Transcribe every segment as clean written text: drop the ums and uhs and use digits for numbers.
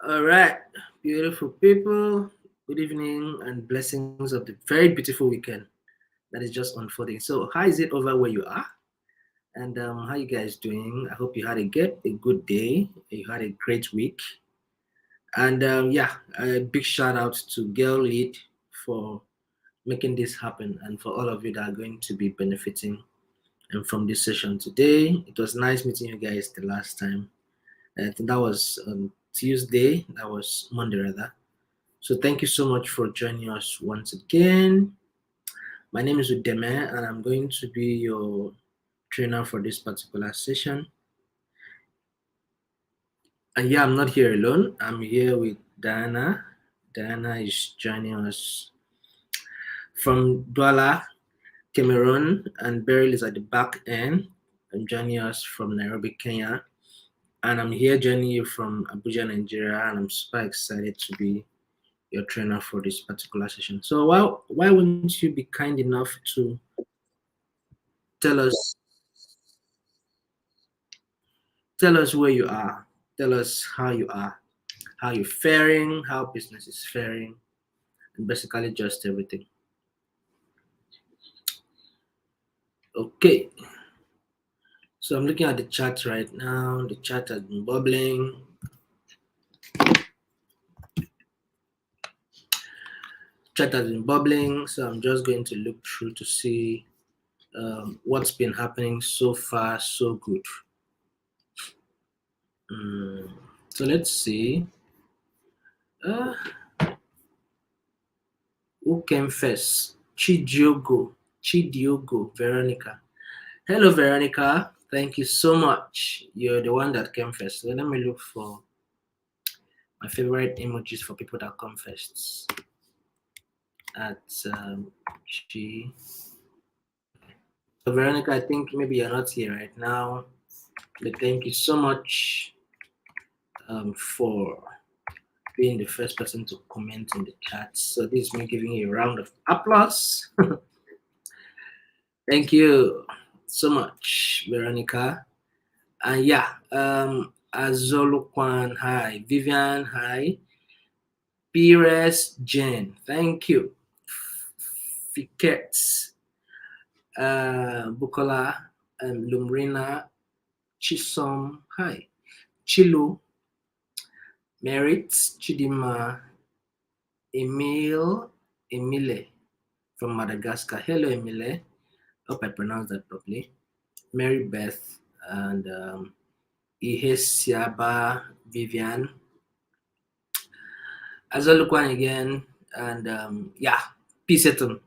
All right, beautiful people. Good evening and blessings of the very beautiful weekend that is just unfolding. So, how is it over where you are? And how you guys doing? I hope you had a good day. You had a great week. And yeah, a big shout out to Girl Lead for making this happen, and for all of you that are going to be benefiting from this session today. It was nice meeting you guys the last time. I think that was Tuesday. That was Monday rather. So thank you so much for joining us once again. My name is Udeme and I'm going to be your trainer for this particular session. And yeah, I'm not here alone. I'm here with Diana. Diana is joining us from Douala, Cameroon, and Beryl is at the back end. I'm joining us from Nairobi, Kenya. And I'm here joining you from Abuja, Nigeria, and I'm super excited to be your trainer for this particular session. So why wouldn't you be kind enough to tell us tell us where you are, tell us how you are, how you're faring, how business is faring, and basically just everything. Okay, so I'm looking at the chat right now. The chat has been bubbling. Chat has been bubbling, so I'm just going to look through to see what's been happening so far. So good. So let's see. Uh, who came first? Chidiogo, Veronica. Hello, Veronica. Thank you so much. You're the one that came first. So let me look for my favorite emojis for people that come first. At she. So Veronica, I think maybe you're not here right now. But thank you so much for being the first person to comment in the chat. So this is me giving you a round of applause. Thank you so much, Veronica. And yeah, Azolukwan, hi. Vivian, hi. Pires Jen, thank you. Fiket, Bukola, Lumrina, Chisom, hi. Chilu, Merit, Chidima, Emile from Madagascar. Hello, Emile. Hope I pronounced that properly. Mary Beth and Ihesiaba Vivian. Azolukwan again. And yeah, peace Etum.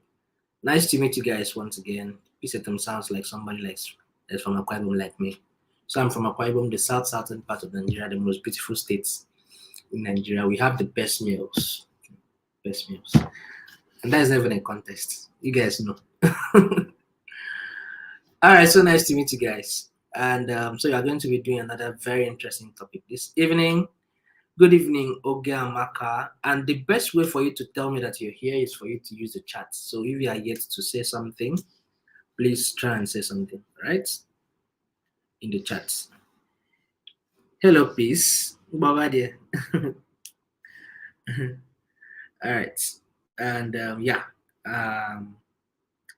Nice to meet you guys once again. Pisetum sounds like somebody that's from Akwa Ibom like me. So I'm from Akwa Ibom, the southern part of Nigeria, the most beautiful states in Nigeria. We have the best meals, and that is not even a contest. You guys know. All right, so nice to meet you guys. And so you're going to be doing another very interesting topic this evening. Good evening, Oge Amaka. And the best way for you to tell me that you're here is for you to use the chat. So if you are yet to say something, please try and say something, right? In the chat. Hello, peace. Baba there. All right. And yeah.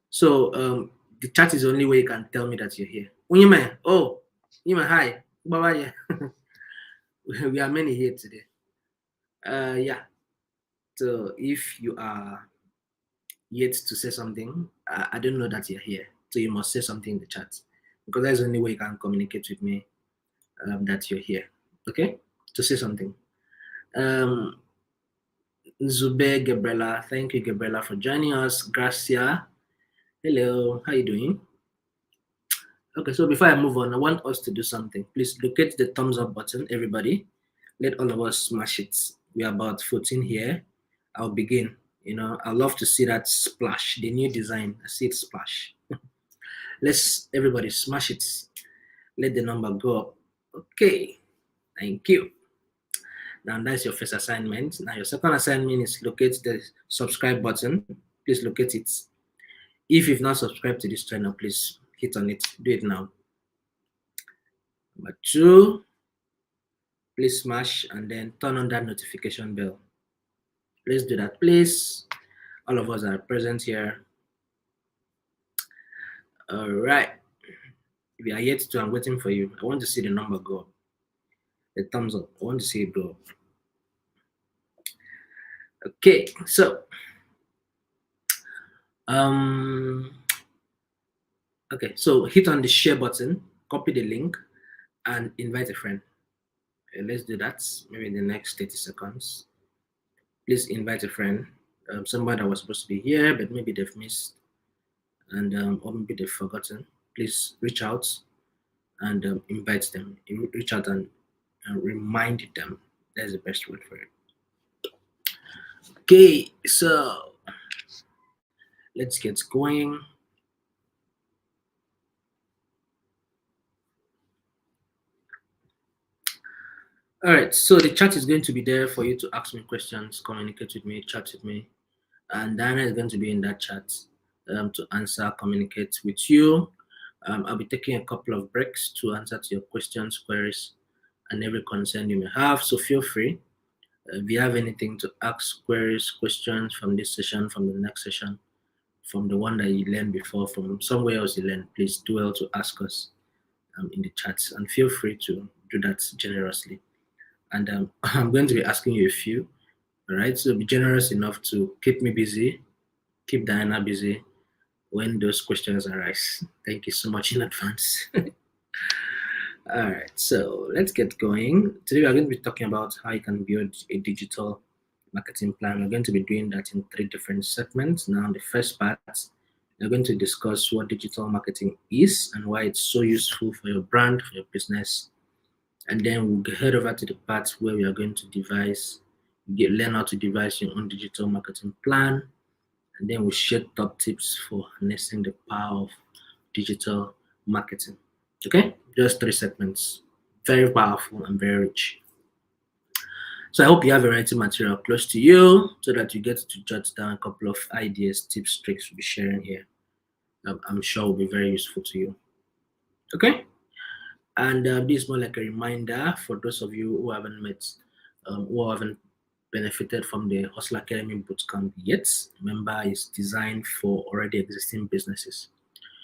So the chat is the only way you can tell me that you're here. Unyime, oh, Unyime, hi. Baba there. We are many here today. Yeah. So if you are yet to say something, I don't know that you're here. So you must say something in the chat because that's the only way you can communicate with me that you're here. Okay? To say something. Zube Gabriela, thank you, Gabriela, for joining us. Gracia, hello, how you doing? Okay, so before I move on, I want us to do something. Please locate the thumbs up button, everybody. Let all of us smash it. We are about 14 here. I'll begin. You know, I love to see that splash, the new design. I see it splash. Let's everybody smash it. Let the number go up. Okay, thank you. Now that's your first assignment. Now your second assignment is locate the subscribe button. Please locate it. If you've not subscribed to this channel, please hit on it. Do it now. Number two, please smash and then turn on that notification bell. Let's do that, please. All of us are present here. All right. If you are yet to, I'm waiting for you. I want to see the number go up. The thumbs up. I want to see it go up. Okay, so um okay, so hit on the share button, copy the link, and invite a friend. Let's do that. Maybe in the next 30 seconds. Please invite a friend. Somebody that was supposed to be here, but maybe they've missed, and or maybe they've forgotten. Please reach out and invite them. Reach out and remind them. That's the best word for it. Okay, so let's get going. All right, so the chat is going to be there for you to ask me questions, communicate with me, chat with me, and Diana is going to be in that chat to answer, communicate with you. I'll be taking a couple of breaks to answer to your questions, queries, and every concern you may have. So feel free. If you have anything to ask, queries, questions from this session, from the next session, from the one that you learned before, from somewhere else you learned, please do well to ask us in the chats, and feel free to do that generously. And I'm going to be asking you a few. All right, so be generous enough to keep me busy, keep Diana busy when those questions arise. Thank you so much in advance. All right, so let's get going. Today we are going to be talking about how you can build a digital marketing plan. We're going to be doing that in 3 different segments. Now, in the first part, we're going to discuss what digital marketing is and why it's so useful for your brand, for your business. And then we'll head over to the part where we are going to learn how to devise your own digital marketing plan. And then we'll share top tips for harnessing the power of digital marketing. Okay, just 3 segments, very powerful and very rich. So I hope you have a writing material close to you so that you get to jot down a couple of ideas, tips, tricks we'll be sharing here. I'm sure will be very useful to you. Okay, and this is more like a reminder for those of you who haven't who haven't benefited from the Hustle Academy Bootcamp yet. Remember, it's designed for already existing businesses.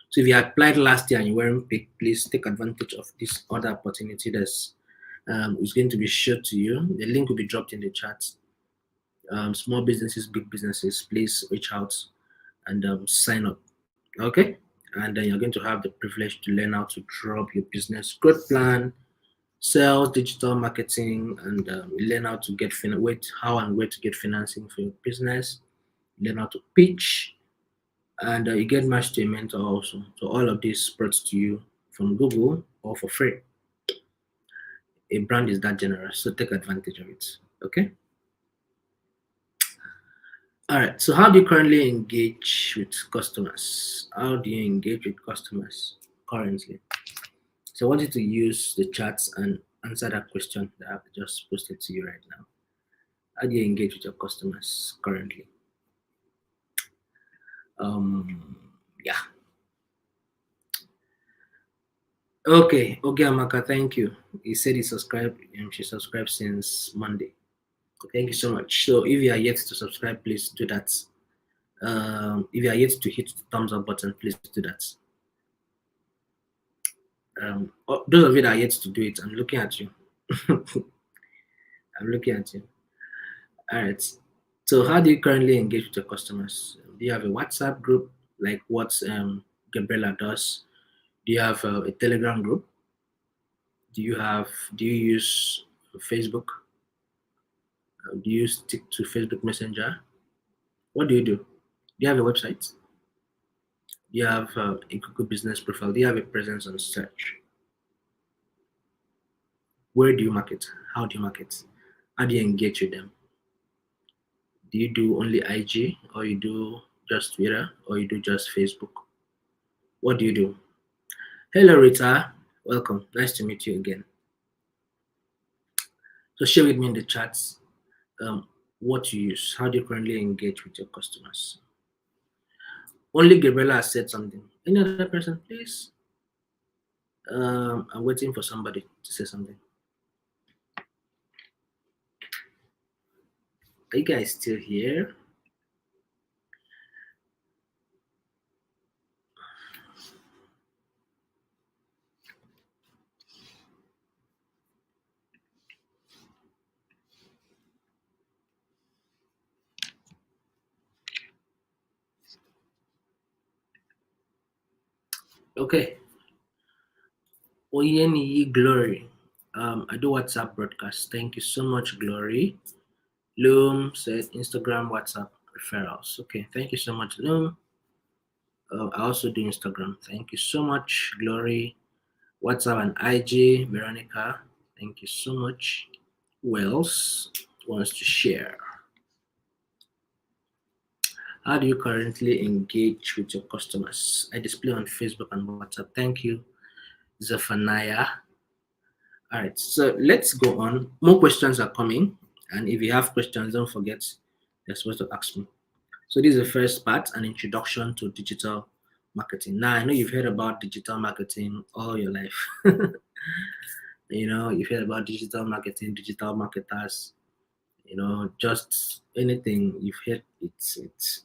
So if you applied last year and you weren't picked, please take advantage of this other opportunity that's is going to be shared to you. The link will be dropped in the chat. Small businesses, big businesses, please reach out and sign up. Okay, and then you're going to have the privilege to learn how to drop your business growth plan, sales, digital marketing, and learn how to get how and where to get financing for your business. Learn how to pitch, and you get matched to a mentor also. So all of this brought to you from Google or for free. A brand is that generous, so take advantage of it. Okay. All right. So how do you currently engage with customers? How do you engage with customers currently? So I want you to use the chats and answer that question that I've just posted to you right now. How do you engage with your customers currently? Yeah. Okay, Amaka, thank you. He said he subscribed. She subscribed since Monday. Thank you so much. So if you are yet to subscribe, please do that. If you are yet to hit the thumbs up button, please do that. Those of you that are yet to do it, I'm looking at you. I'm looking at you. All right. So how do you currently engage with your customers? Do you have a WhatsApp group like what Gabriela does? Do you have a Telegram group? Do you use Facebook? Do you stick to Facebook Messenger? What do you do? Do you have a website? Do you have a Google business profile? Do you have a presence on search? Where do you market? How do you market? How do you engage with them? Do you do only IG, or you do just Twitter, or you do just Facebook? What do you do? Hello, Rita. Welcome. Nice to meet you again. So share with me in the chats what you use. How do you currently engage with your customers? Only Gabriela has said something. Any other person, please? I'm waiting for somebody to say something. Are you guys still here? Okay. Oyeni Glory. I do WhatsApp broadcast. Thank you so much, Glory. Loom said Instagram, WhatsApp referrals. Okay, thank you so much, Loom. I also do Instagram. Thank you so much, Glory. WhatsApp and IG, Veronica. Thank you so much. Who else wants to share? How do you currently engage with your customers? I display on Facebook and WhatsApp. Thank you, Zephaniah. All right, so let's go on. More questions are coming, and if you have questions, don't forget you're supposed to ask me. So this is the first part, an introduction to digital marketing. Now I know you've heard about digital marketing all your life. You've heard about digital marketing, digital marketers. Just anything you've heard. It's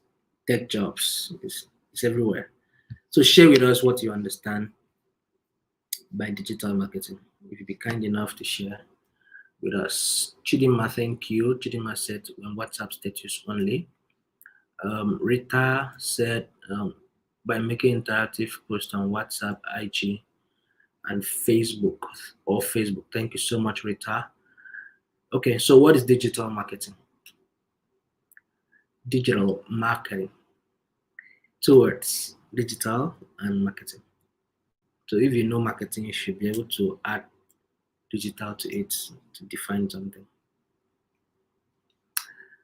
tech jobs. It's everywhere. So share with us what you understand by digital marketing. If you be kind enough to share with us. Chidima, thank you. Chidima said on WhatsApp status only. Rita said by making interactive posts on WhatsApp, IG, and Facebook or Facebook. Thank you so much, Rita. Okay, so what is digital marketing? Digital marketing. Two words, digital and marketing. So if you know marketing, you should be able to add digital to it to define something.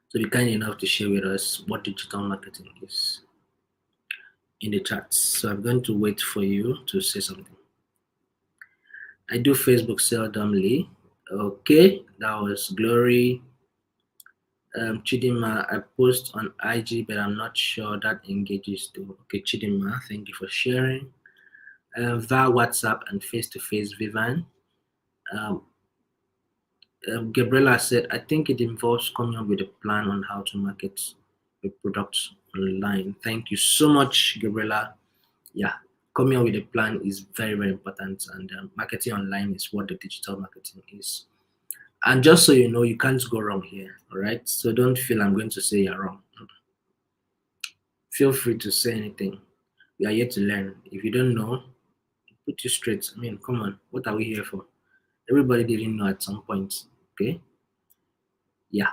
So be kind enough to share with us what digital marketing is in the chats. So I'm going to wait for you to say something. I do Facebook seldomly. Okay, that was Glory. Chidima, I post on IG, but I'm not sure that engages too. Okay, Chidima, thank you for sharing. Via WhatsApp and face-to-face, Vivan. Um, Gabriela said, I think it involves coming up with a plan on how to market the products online. Thank you so much, Gabriela. Yeah, coming up with a plan is very, very important, and marketing online is what the digital marketing is. And just so you know, you can't go wrong here, all right? So don't feel I'm going to say you're wrong. Feel free to say anything. We are here to learn. If you don't know, put you straight. I mean, come on, what are we here for? Everybody didn't know at some point. Okay? Yeah.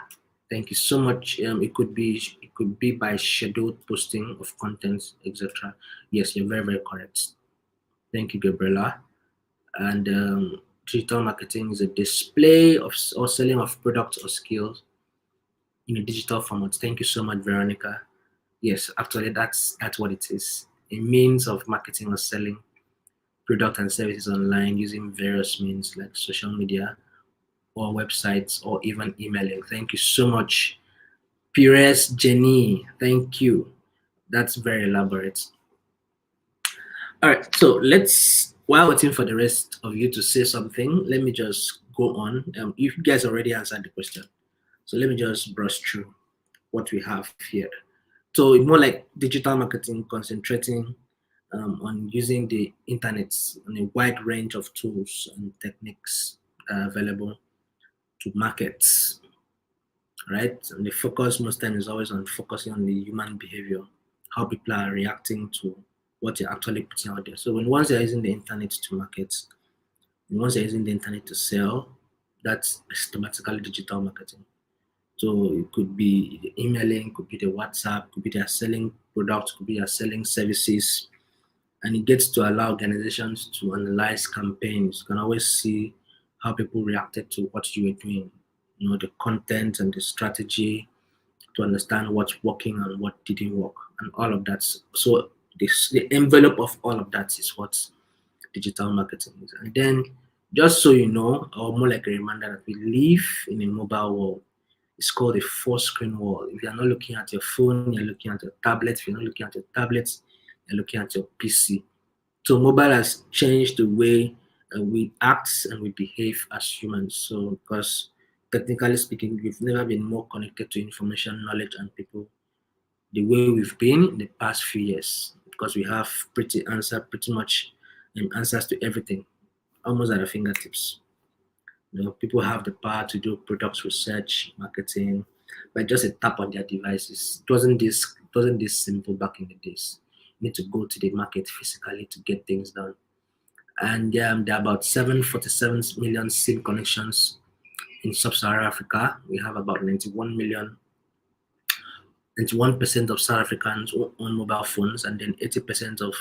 Thank you so much. It could be by scheduled posting of content, etc. Yes, you're very, very correct. Thank you, Gabriela. And digital marketing is a display of or selling of products or skills in a digital format. Thank you so much, Veronica. Yes, actually, that's what it is. A means of marketing or selling product and services online using various means like social media or websites or even emailing. Thank you so much, Pires Jenny. Thank you. That's very elaborate. All right, so while waiting for the rest of you to say something, let me just go on. You guys already answered the question, so let me just brush through what we have here. So it's more like digital marketing, concentrating on using the internet and a wide range of tools and techniques available to markets, right? And the focus most time is always on focusing on the human behavior, how people are reacting to what you're actually putting out there. So when once you're using the internet to market, and once you're using the internet to sell, that's systematically digital marketing. So it could be emailing, could be the WhatsApp, could be they're selling products, could be they're selling services, and it gets to allow organizations to analyze campaigns. You can always see how people reacted to what you were doing, the content and the strategy to understand what's working and what didn't work and all of that. So the envelope of all of that is what digital marketing is. And then just so you know, or more like a reminder that we live in a mobile world. It's called a four screen world. If you're not looking at your phone, you're looking at your tablet. If you're not looking at your tablet, you're looking at your PC. So mobile has changed the way we act and we behave as humans. So because technically speaking, we've never been more connected to information, knowledge, and people the way we've been in the past few years because we have pretty much answers to everything almost at our fingertips. People have the power to do product research, marketing, by just a tap on their devices. It wasn't this simple back in the days. You need to go to the market physically to get things done. And there are about 747 million SIM connections in sub-Saharan Africa. We have about 91% of South Africans own mobile phones, and then 80% of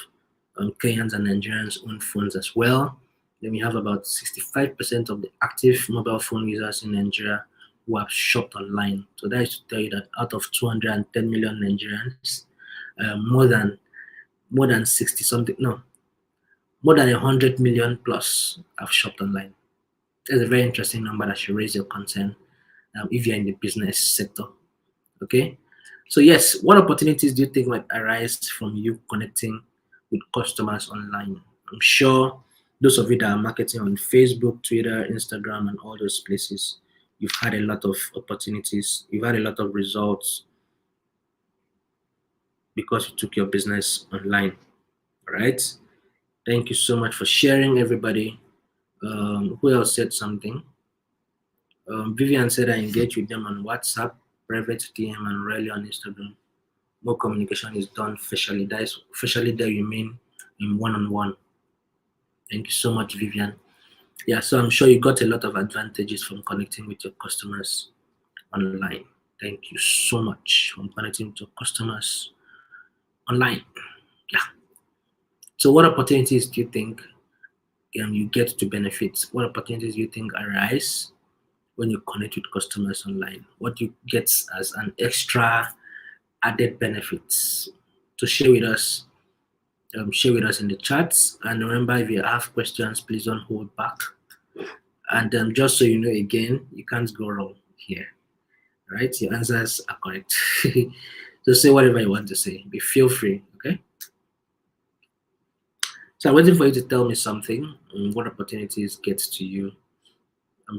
Kenyans and Nigerians own phones as well. Then we have about 65% of the active mobile phone users in Nigeria who have shopped online. So that is to tell you that out of 210 million Nigerians, more than 60 something, no, more than 100 million plus have shopped online. That's a very interesting number that should raise your concern if you're in the business sector. Okay. So yes, what opportunities do you think might arise from you connecting with customers online? I'm sure those of you that are marketing on Facebook, Twitter, Instagram, and all those places, you've had a lot of opportunities. You've had a lot of results because you took your business online. All right. Thank you so much for sharing, everybody. Who else said something? Vivian said I engage with them on WhatsApp, private DM, and rarely on Instagram. More communication is done facially. That is facially there you mean in one-on-one. Thank you so much, Vivian. Yeah, so I'm sure you got a lot of advantages from connecting with your customers online. Thank you so much from connecting with your customers online. Yeah. So what opportunities do you think you get to benefit? What opportunities do you think arise when you connect with customers online? What you get as an extra added benefits to share with us in the chats. And remember, if you have questions, please don't hold back. And just so you know, again, you can't go wrong here, right? Your answers are correct. Just say whatever you want to say. Be feel free, okay? So I'm waiting for you to tell me something. What opportunities get to you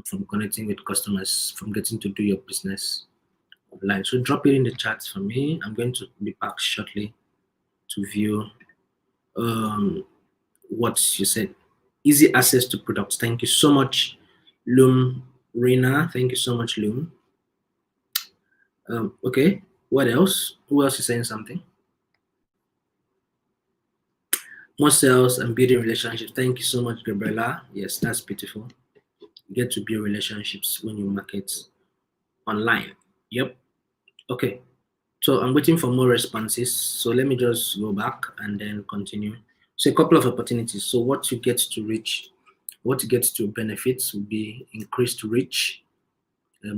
from connecting with customers, from getting to do your business online. So drop it in the chat for me. I'm going to be back shortly to view what you said. Easy access to products. Thank you so much, Loom Reina. Thank you so much, Loom. Okay, what else? Who else is saying something? More sales and building relationships. Thank you so much, Gabriela. Yes, that's beautiful. You get to build relationships when you market online. Yep. Okay. So I'm waiting for more responses. So let me just go back and then continue. So a couple of opportunities. So what you get to reach, what you get to benefits will be increased reach,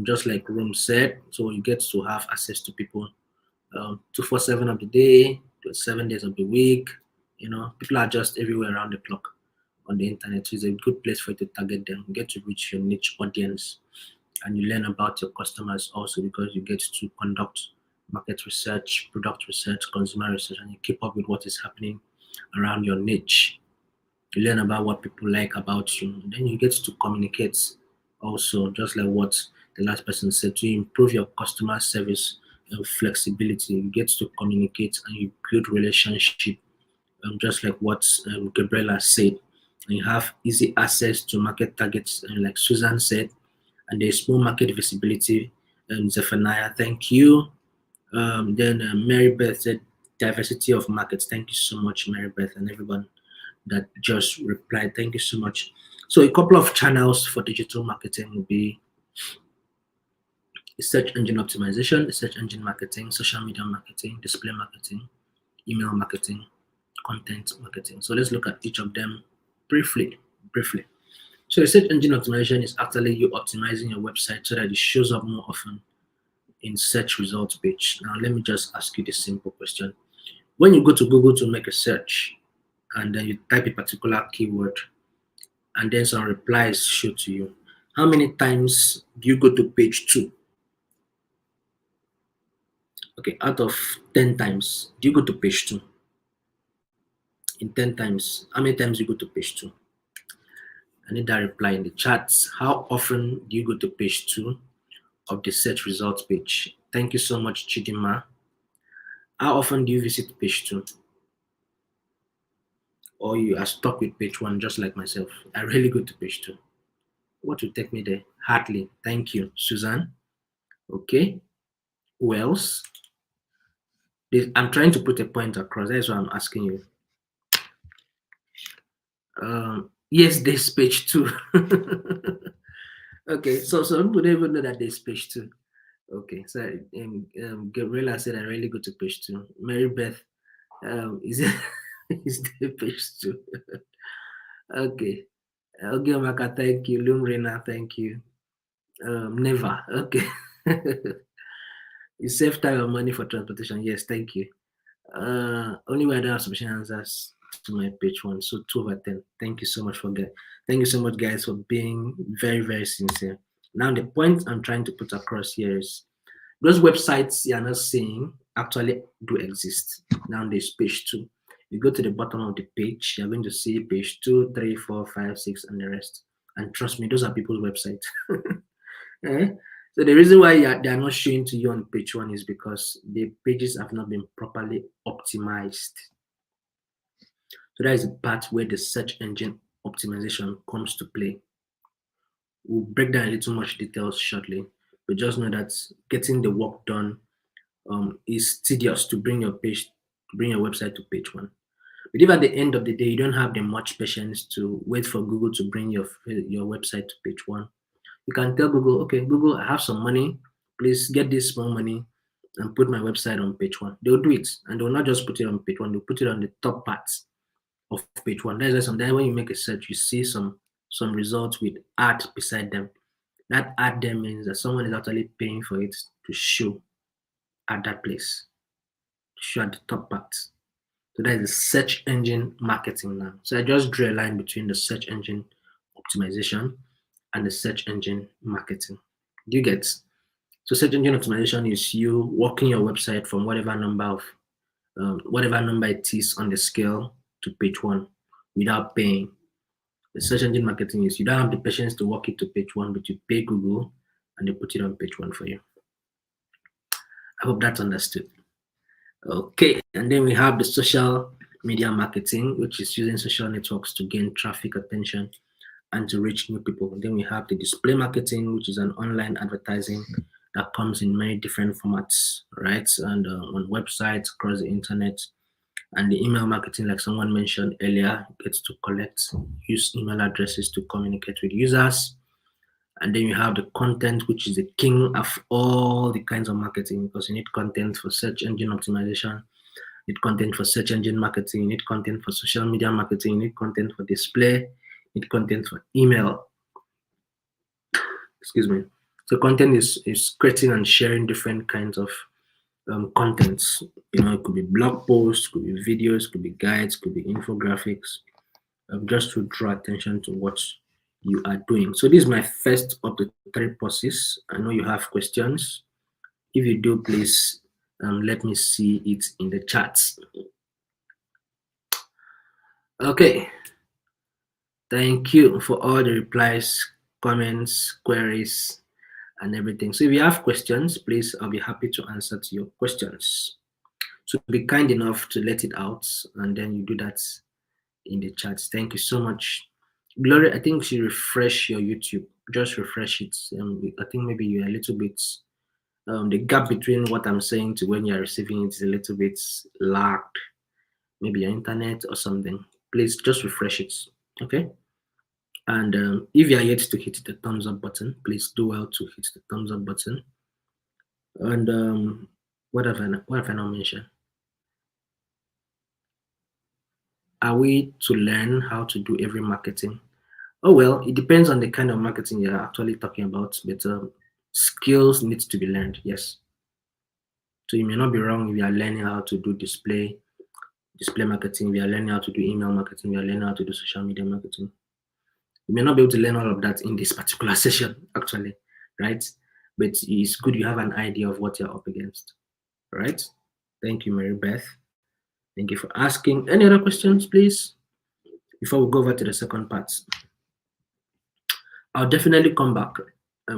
just like Room said. So you get to have access to people 247 of the day, 7 days of the week. People are just everywhere around the clock on the internet. So it's a good place for you to target them, get to reach your niche audience, and you learn about your customers also because you get to conduct market research, product research, consumer research, and you keep up with what is happening around your niche. You learn about what people like about you. Then you get to communicate also, just like what the last person said, to improve your customer service and flexibility. You get to communicate and you build relationship, just like what Gabriela said. And you have easy access to market targets, like Susan said, and there's more market visibility. Zephaniah, thank you. Then Mary Beth said diversity of markets. Thank you so much, Mary Beth, and everyone that just replied. Thank you so much. So a couple of channels for digital marketing will be search engine optimization, search engine marketing, social media marketing, display marketing, email marketing, content marketing. So let's look at each of them briefly. So search engine optimization is actually you optimizing your website so that it shows up more often in search results page. Now let me just ask you this simple question. When you go to Google to make a search and then you type a particular keyword and then some replies show to you, how many times do you go to page 2? Okay, out of 10 times, do you go to page 2? In 10 times, how many times do you go to page 2? I need that reply in the chats. How often do you go to page 2 of the search results page? Thank you so much, Chidima. How often do you visit page 2? Or you are stuck with page 1 just like myself? I really go to page 2. What will take me there? Hardly. Thank you, Suzanne. Okay. Who else? I'm trying to put a point across. That's why I'm asking you. Yes, there's page 2. Okay, so some people don't even know that there's page 2. Okay, so Gabriela said I really go to page 2. Mary Beth, is it is there page 2? Okay. Okay, Maka, thank you. Lumrina, thank you. Never. Okay. You save time and money for transportation. Yes, thank you. Only way I don't have sufficient answers to my page 1. So 2/10. Thank you so much for that. Thank you so much, guys, for being very, very sincere. Now, the point I'm trying to put across here is those websites you are not seeing actually do exist. Now there's page 2. You go to the bottom of the page, you're going to see page 2, 3, 4, 5, 6, and the rest. And trust me, those are people's websites. Eh? So the reason why they are not showing to you on page 1 is because the pages have not been properly optimized. So that is the part where the search engine optimization comes to play. We'll break down a little much details shortly, but just know that getting the work done is tedious to bring your website to page 1. But if at the end of the day you don't have the much patience to wait for Google to bring your website to page 1, you can tell Google, okay, Google, I have some money. Please get this small money and put my website on page 1. They'll do it, and they'll not just put it on page 1. They'll put it on the top part of page 1. That's why sometimes when you make a search, you see some results with ad beside them. That ad there means that someone is actually paying for it to show at that place, to show at the top part. So that is search engine marketing now. So I just drew a line between the search engine optimization and the search engine marketing. Do you get? So search engine optimization is you working your website from whatever number it is on the scale to page 1 without paying. The search engine marketing is you don't have the patience to work it to page 1, but you pay Google and they put it on page 1 for you. I hope that's understood. Okay, and then we have the social media marketing, which is using social networks to gain traffic, attention, and to reach new people. And then we have the display marketing, which is an online advertising that comes in many different formats, right? And on websites across the internet. And the email marketing, like someone mentioned earlier, gets to use email addresses to communicate with users. And then you have the content, which is the king of all the kinds of marketing, because you need content for search engine optimization, you need content for search engine marketing, you need content for social media marketing, you need content for display, you need content for email. Excuse me. So content is creating and sharing different kinds of contents. It could be blog posts, could be videos, could be guides, could be infographics, just to draw attention to what you are doing. So this is my first of the 3 posts. I know you have questions. If you do, please let me see it in the chats. Okay. Thank you for all the replies, comments, queries, and everything. So if you have questions, please, I'll be happy to answer to your questions. So be kind enough to let it out, and then you do that in the chat. Thank you so much. Gloria, I think you refresh your YouTube. Just refresh it. I think maybe you're a little bit, the gap between what I'm saying to when you're receiving it is a little bit lagged. Maybe your internet or something. Please just refresh it, okay? And if you are yet to hit the thumbs up button, please do well to hit the thumbs up button. And what have I not mentioned? Are we to learn how to do every marketing? Oh, well, it depends on the kind of marketing you're actually talking about, but skills need to be learned, yes. So you may not be wrong if you are learning how to do display marketing, if you are learning how to do email marketing, if you are learning how to do social media marketing. You may not be able to learn all of that in this particular session, actually, right? But it's good you have an idea of what you're up against, right? Thank you, Mary Beth. Thank you for asking. Any other questions, please? Before we go over to the second part. I'll definitely come back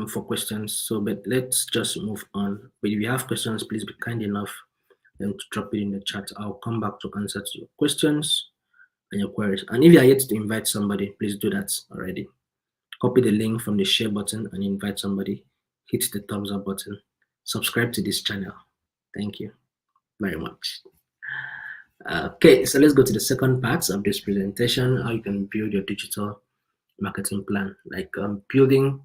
for questions. So, but let's just move on. But if you have questions, please be kind enough to drop it in the chat. I'll come back to answer to your questions and your queries. And if you are yet to invite somebody, please do that already. Copy the link from the share button and invite somebody. Hit the thumbs up button. Subscribe to this channel. Thank you very much. Okay, so let's go to the second part of this presentation, how you can build your digital marketing plan. Like building,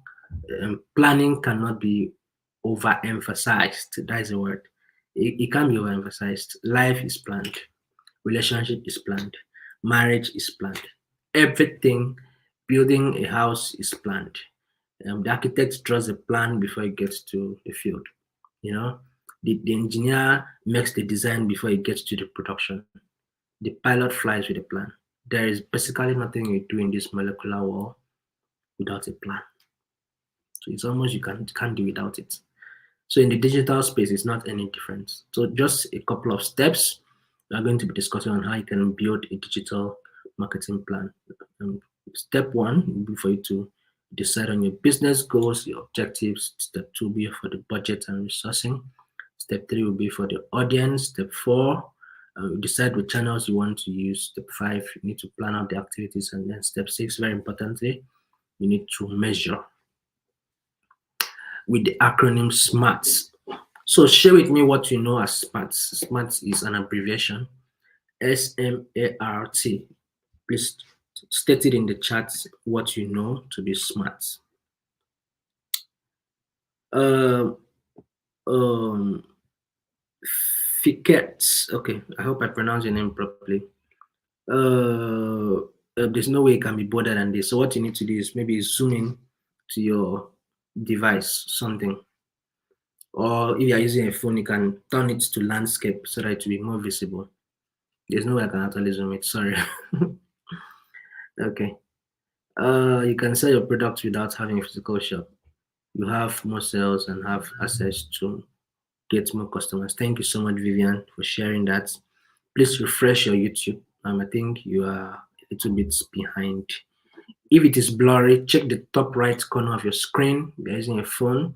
planning cannot be overemphasized. That is the word. It can be overemphasized. Life is planned. Relationship is planned. Marriage is planned. Everything, building a house is planned. The architect draws a plan before he gets to the field. You know, the engineer makes the design before he gets to the production. The pilot flies with a plan. There is basically nothing you do in this molecular world without a plan. So it's almost you can't do without it. So in the digital space, it's not any different. So just a couple of steps. We are going to be discussing on how you can build a digital marketing plan. Step one will be for you to decide on your business goals, your objectives. Step two will be for the budget and resourcing. Step three will be for the audience. Step four, decide what channels you want to use. Step five, you need to plan out the activities. And then step six, very importantly, you need to measure with the acronym SMART. So share with me what you know as SMART. SMART is an abbreviation. SMART. Please state it in the chat what you know to be SMART. Fiket. Okay, I hope I pronounce your name properly. There's no way it can be broader than this. So what you need to do is maybe zoom in to your device, something. Or if you're using a phone, you can turn it to landscape so that it will be more visible. There's no way I can actually zoom it, sorry. Okay. You can sell your products without having a physical shop. You have more sales and have access to get more customers. Thank you so much, Vivian, for sharing that. Please refresh your YouTube. I think you are a little bit behind. If it is blurry, check the top right corner of your screen. You're using a phone.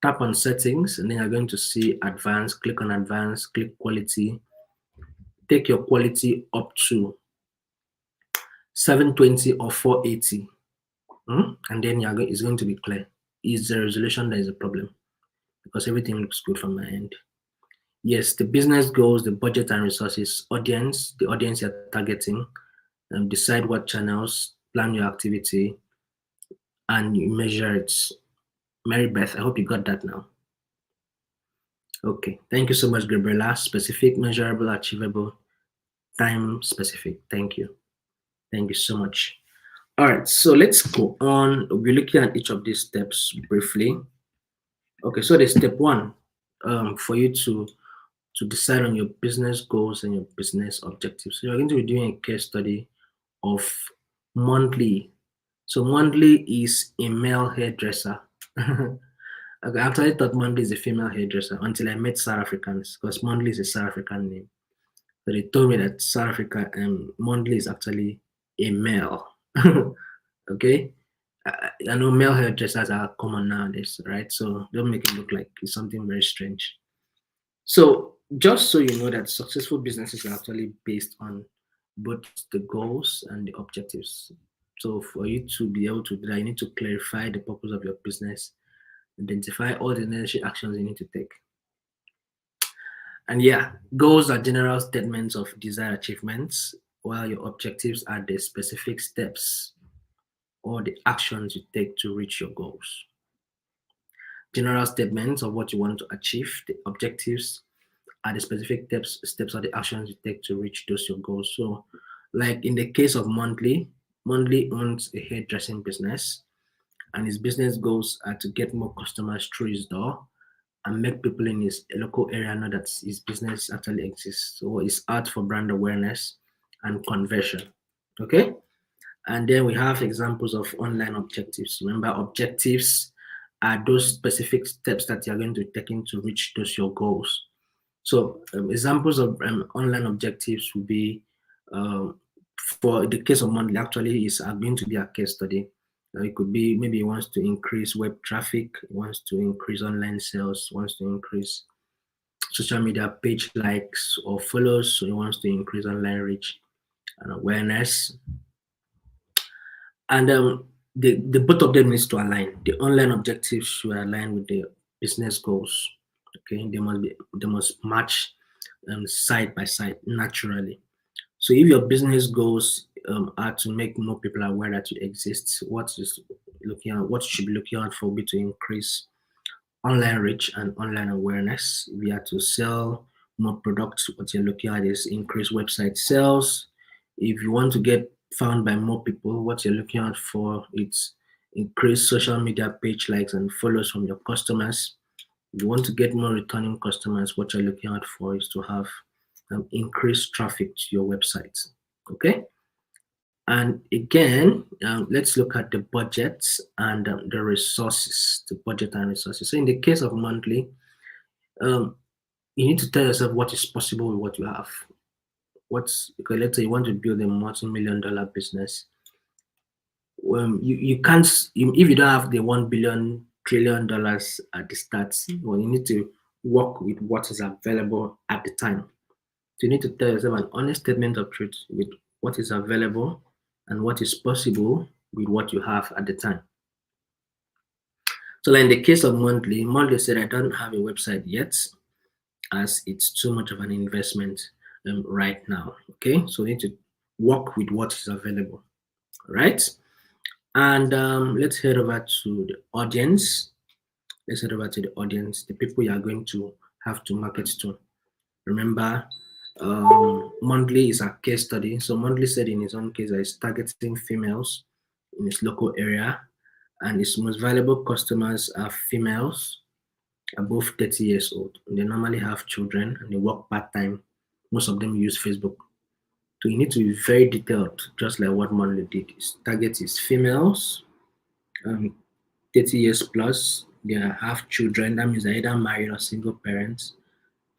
Tap on settings, and then you're going to see advanced. Click on advanced, click quality. Take your quality up to 720 or 480. And then it's going to be clear. Is the resolution that is a problem? Because everything looks good from my end. Yes, the business goals, the budget and resources, audience, the audience you're targeting, decide what channels, plan your activity, and you measure it. Mary Beth, I hope you got that now. Okay, thank you so much, Gabriela. Specific, measurable, achievable, time specific. Thank you. Thank you so much. All right, so let's go on. We'll be looking at each of these steps briefly. Okay, so the step one, for you to decide on your business goals and your business objectives. So you're going to be doing a case study of Monthly. So Monthly is a male hairdresser. Okay, I actually thought Monthly is a female hairdresser until I met South Africans, because Monthly is a South African name. So they told me that South Africa Monthly is actually a male. Okay, I know male hairdressers are common nowadays, right? So don't make it look like it's something very strange. So just so you know that successful businesses are actually based on both the goals and the objectives. So for you to be able to do that, you need to clarify the purpose of your business, identify all the necessary actions you need to take. And yeah, goals are general statements of desired achievements, while your objectives are the specific steps or the actions you take to reach your goals. General statements of what you want to achieve, the objectives are the specific steps or the actions you take to reach those your goals. So, like in the case of Monthly owns a hairdressing business, and his business goals are to get more customers through his door and make people in his local area know that his business actually exists. So it's art for brand awareness and conversion. Okay. And then we have examples of online objectives. Remember, objectives are those specific steps that you're going to take in to reach those your goals. So examples of online objectives will be, for the case of Monthly, actually is going to be a case study. It could be maybe he wants to increase web traffic, he wants to increase online sales, wants to increase social media page likes or follows, so he wants to increase online reach and awareness. And the both of them needs to align. The online objectives should align with the business goals. Okay, they must match side by side naturally. So if your business goals are to make more people aware that you exist, what you should be looking out for will be to increase online reach and online awareness. If you are to sell more products, what you're looking at is increase website sales. If you want to get found by more people, what you're looking out for is increase social media page likes and follows from your customers. If you want to get more returning customers, what you're looking out for is to have increased traffic to your website. Okay. And again, let's look at the budgets and the resources, the budget and resources. So in the case of monthly, um, you need to tell yourself what is possible with what you have. What's because let's say you want to build a multi-million-dollar business. You can't if you don't have the $1 billion trillion at the start. Well, you need to work with what is available at the time. So you need to tell yourself an honest statement of truth with what is available and what is possible with what you have at the time. So like in the case of monthly said I don't have a website yet as it's too much of an investment right now. Okay, so you need to work with what is available, right? And let's head over to the audience. Let's head over to the audience, the people you are going to have to market to. Remember, monthly is a case study. So monthly said in his own case that he's targeting females in his local area, and his most valuable customers are females above 30 years old. They normally have children and they work part time. Most of them use Facebook. So you need to be very detailed, just like what monthly did. His target is females, um, 30 years plus. They have children. That means they're either married or single parents,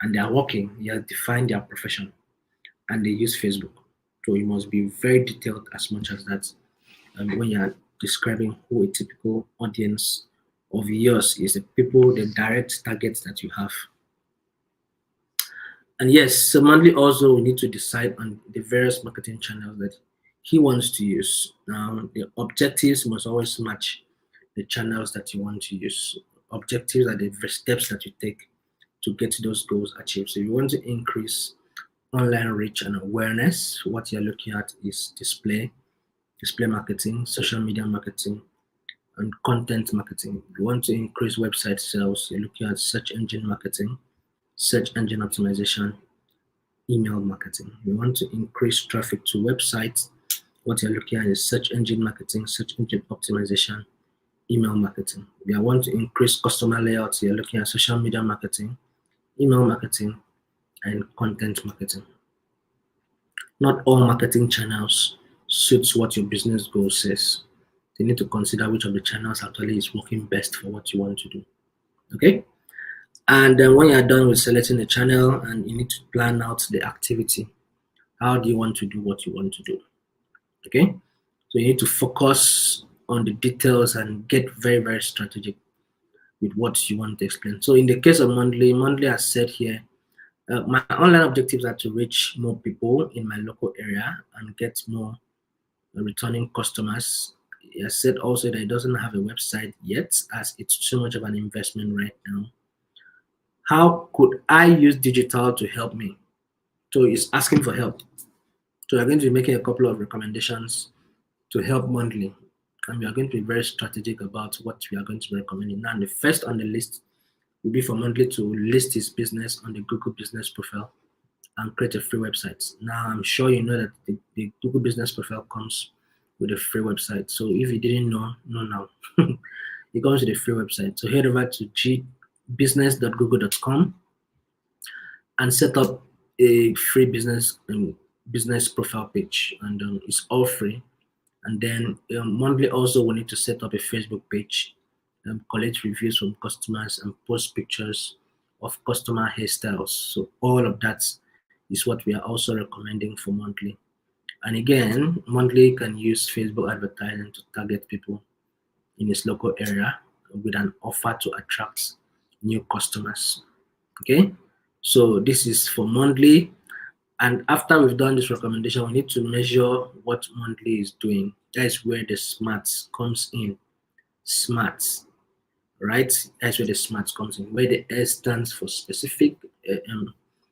and they are working. They have defined their profession and they use Facebook. So you must be very detailed as much as that when you are describing who a typical audience of yours is, the people, the direct targets that you have. And yes, similarly, also we need to decide on the various marketing channels that he wants to use. Now, the objectives must always match the channels that you want to use. Objectives are the steps that you take to get those goals achieved. So, if you want to increase online reach and awareness, what you're looking at is display marketing, social media marketing, and content marketing. If you want to increase website sales, you're looking at search engine marketing, search engine optimization, email marketing. If you want to increase traffic to websites, what you're looking at is search engine marketing, search engine optimization, email marketing. If you want to increase customer layouts, you're looking at social media marketing, email marketing, and content marketing. Not all marketing channels suits what your business goal says. You need to consider which of the channels actually is working best for what you want to do. Okay? And then when you're done with selecting the channel and you need to plan out the activity, how do you want to do what you want to do? Okay? So you need to focus on the details and get very, very strategic with what you want to explain. So in the case of monthly has said here, my online objectives are to reach more people in my local area and get more returning customers. He has said also that he doesn't have a website yet as it's too much of an investment right now. How could I use digital to help me? So he's asking for help. So we're going to be making a couple of recommendations to help monthly. And we are going to be very strategic about what we are going to be recommending. Now, the first on the list will be for monthly to list his business on the Google Business Profile and create a free website. Now, I'm sure you know that the Google Business Profile comes with a free website. So if you didn't know now. It comes with a free website. So head over to business.google.com and set up a free business profile page, and it's all free. And then monthly also we need to set up a Facebook page, collect reviews from customers, and post pictures of customer hairstyles. So all of that is what we are also recommending for monthly. And again, monthly can use Facebook advertising to target people in his local area with an offer to attract new customers. Okay, so this is for monthly. And after we've done this recommendation, we need to measure what monthly is doing. That is where the smarts comes in. Smarts, right? That's where the smarts comes in. Where the S stands for specific.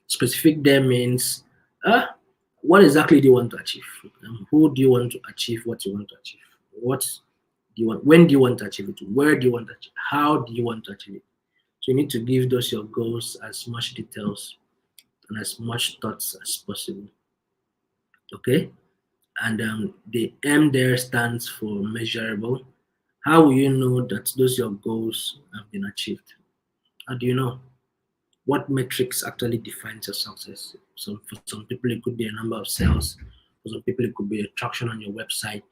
Specific there means uh, what exactly do you want to achieve? Who do you want to achieve what you want to achieve? What do you want? When do you want to achieve it? Where do you want to achieve? How do you want to achieve it? So you need to give those your goals as much details and as much thoughts as possible. Okay, and the M there stands for measurable. How will you know that those your goals have been achieved? How do you know? What metrics actually defines your success? So for some people, it could be a number of sales. For some people, it could be a traction on your website.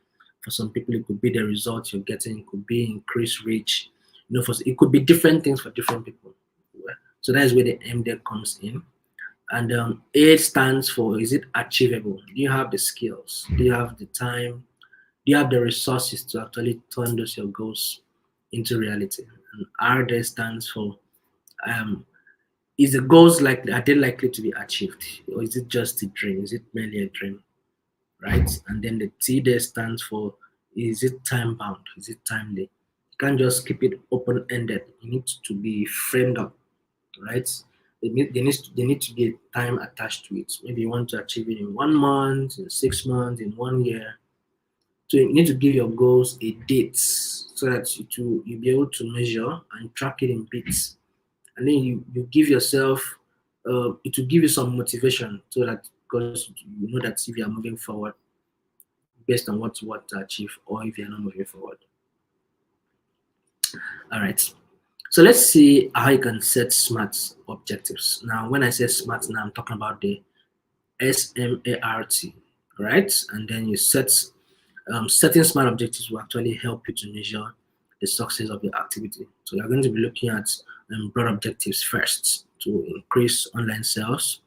For some people, it could be the results you're getting. It could be increased reach. It could be different things for different people. So that is where the M there comes in. And A stands for, is it achievable? Do you have the skills? Do you have the time? Do you have the resources to actually turn those your goals into reality? And R there stands for, um, is the goals likely, are they likely to be achieved, or is it just a dream? Is it merely a dream, right? And then the T there stands for, is it time bound? Is it timely? You can't just keep it open ended. It needs to be framed up, right? They need to be a time attached to it. Maybe you want to achieve it in 1 month, in 6 months, in 1 year. So you need to give your goals a date so that you'll be able to measure and track it in bits. And then you give yourself, it will give you some motivation so that, because you know that if you are moving forward based on what you want to achieve, or if you're not moving forward. All right. So let's see how you can set SMART objectives. Now, when I say SMART, now I'm talking about the SMART, right? And then you set setting SMART objectives will actually help you to measure the success of your activity. So you're going to be looking at broad objectives first to increase online sales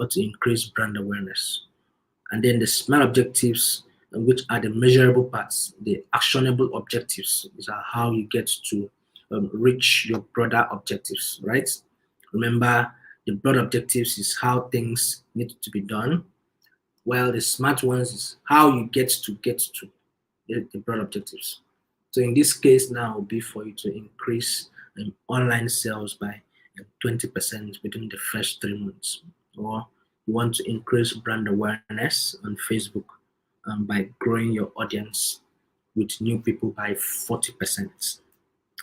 or to increase brand awareness. And then the SMART objectives, which are the measurable parts, the actionable objectives, these are how you get to reach your broader objectives, right? Remember, the broad objectives is how things need to be done, while the SMART ones is how you get to the broad objectives. So in this case now will be for you to increase online sales by 20% within the first 3 months, or you want to increase brand awareness on Facebook by growing your audience with new people by 40%.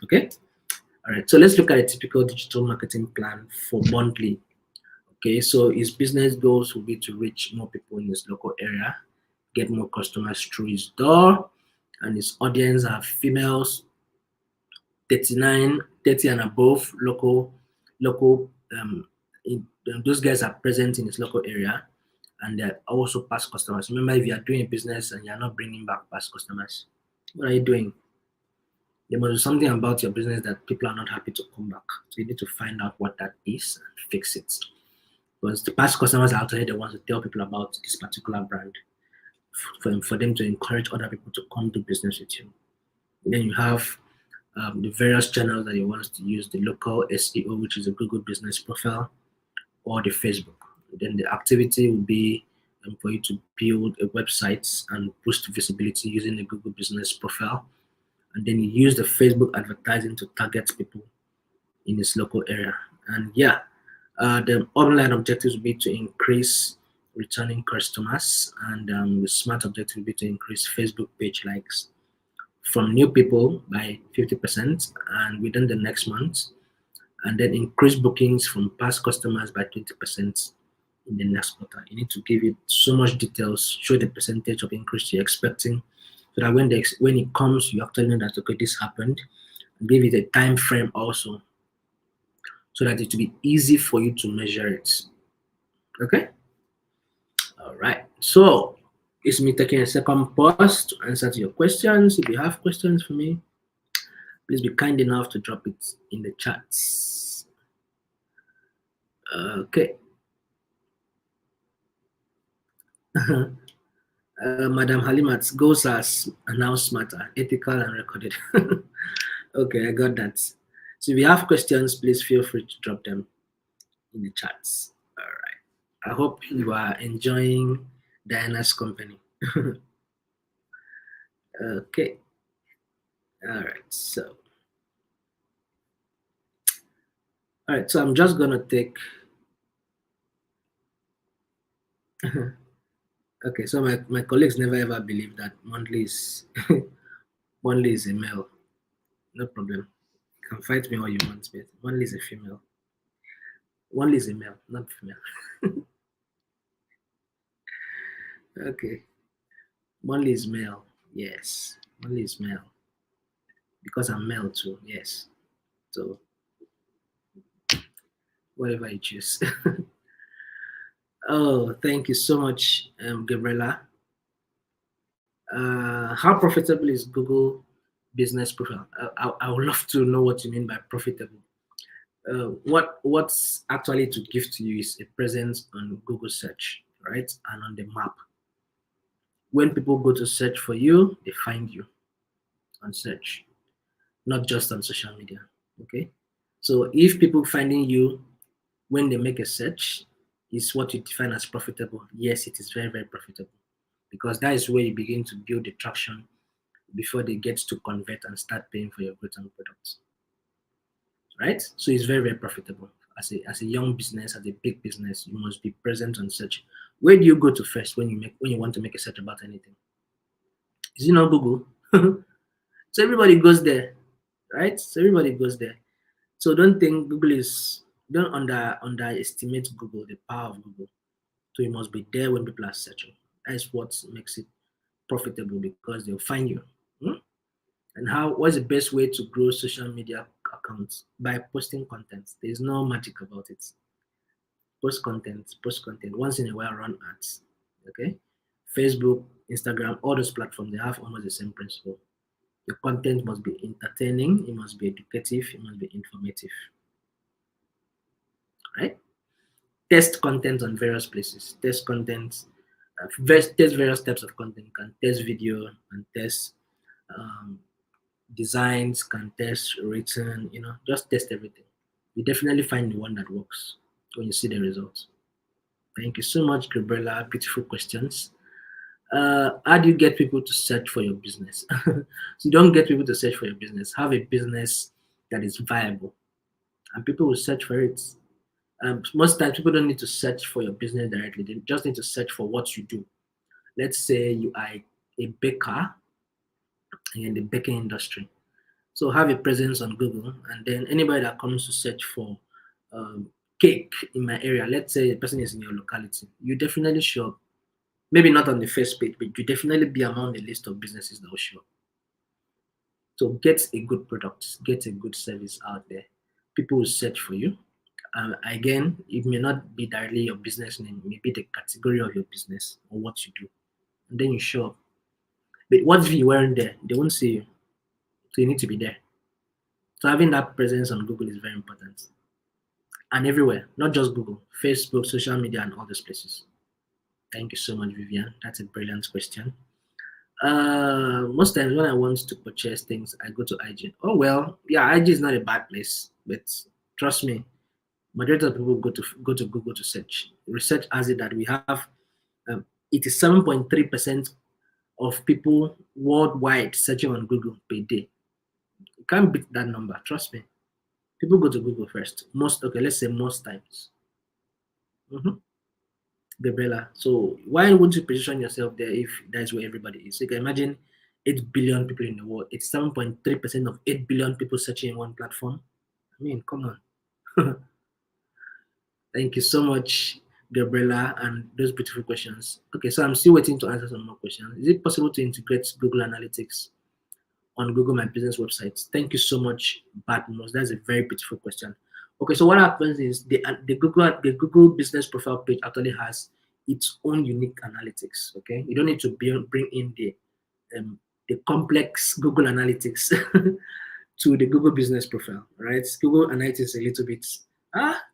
Okay. All right. So let's look at a typical digital marketing plan for monthly. Okay. So his business goals will be to reach more people in his local area, get more customers through his door, and his audience are females 39, 30 and above, local those guys are present in his local area, and they're also past customers. Remember, if you are doing a business and you're not bringing back past customers, what are you doing? There must be something about your business that people are not happy to come back. So you need to find out what that is and fix it. Because the past customers are actually the ones to tell people about this particular brand, for them to encourage other people to come do business with you. And then you have the various channels that you want us to use, the local SEO, which is a Google Business Profile, or the Facebook. Then the activity will be for you to build a website and boost visibility using the Google Business Profile. And then you use the Facebook advertising to target people in this local area. And yeah, the online objectives will be to increase returning customers, and the smart objective will be to increase Facebook page likes from new people by 50% and within the next month, and then increase bookings from past customers by 20% in the next quarter. You need to give it so much details, show the percentage of increase you're expecting, so that when it comes, you actually know that okay, this happened. Give it a time frame also, so that it will be easy for you to measure it. Okay. All right. So it's me taking a second pause to answer to your questions. If you have questions for me, please be kind enough to drop it in the chats. Okay. Madam Halimat, goals are now smarter, ethical, and recorded. Okay, I got that. So if you have questions, please feel free to drop them in the chats. All right. I hope you are enjoying Diana's company. Okay. All right. So I'm just gonna take. Okay. So my colleagues never ever believe that monthly is monthly is a male. No problem. You can fight me all you want, but monthly is a female. Monthly is a male, not female. Okay. Monthly is male. Yes. Monthly is male because I'm male too. Yes. So whatever you choose. Oh, thank you so much, Gabriela. How profitable is Google business profile? I would love to know what you mean by profitable. What's actually to give to you is a presence on Google search, right, and on the map. When people go to search for you, they find you on search, not just on social media. Okay, so if people finding you when they make a search is what you define as profitable, yes, it is very, very profitable because that is where you begin to build the traction before they get to convert and start paying for your goods and products, right? So it's very, very profitable. As a young business, as a big business, you must be present on search. Where do you go to first when you want to make a search about anything? Is it not Google? So everybody goes there, right? So everybody goes there. So don't underestimate Google, the power of Google. So you must be there when people are searching. That's what makes it profitable because they'll find you. Hmm? And what's the best way to grow social media accounts? By posting content. There's no magic about it. Post content. Once in a while, run ads. Okay? Facebook, Instagram, all those platforms, they have almost the same principle. Your content must be entertaining, it must be educative, it must be informative. Right? Test content on various places. Test content, test various types of content. You can test video and test um, designs, can test written, just test everything. You definitely find the one that works when you see the results. Thank you so much, Gabriela. Beautiful questions. How do you get people to search for your business? So you don't get people to search for your business. Have a business that is viable, and people will search for it. Most times, people don't need to search for your business directly. They just need to search for what you do. Let's say you are a baker in the baking industry. So have a presence on Google, and then anybody that comes to search for um, cake in my area, let's say the person is in your locality, you definitely show up. Maybe not on the first page, but you definitely be among the list of businesses that will show up. So get a good product, get a good service out there. People will search for you. Again, it may not be directly your business name, it may be the category of your business or what you do. And then you show up. But what if you weren't there? They won't see you. So you need to be there. So having that presence on Google is very important. And everywhere, not just Google, Facebook, social media, and all those places. Thank you so much, Vivian. That's a brilliant question. Most times when I want to purchase things, I go to IG. Oh well, yeah, IG is not a bad place, but trust me, majority of people go to Google to search. Research has it that we have 87.3% of people worldwide searching on Google per day. You can't beat that number. Trust me. People go to Google first. Let's say most times. Mhm. Gabriela. So why wouldn't you position yourself there if that's where everybody is? So you can imagine 8 billion people in the world. It's 7.3% of 8 billion people searching in one platform. I mean, come on. Thank you so much, Gabriela, and those beautiful questions. Okay, so I'm still waiting to answer some more questions. Is it possible to integrate Google Analytics on Google My Business website? Thank you so much, Batmos. That's a very beautiful question. Okay, so what happens is the Google Business Profile page actually has its own unique analytics. Okay, you don't need to bring in the complex Google Analytics to the Google Business Profile. Right? Google Analytics is a little bit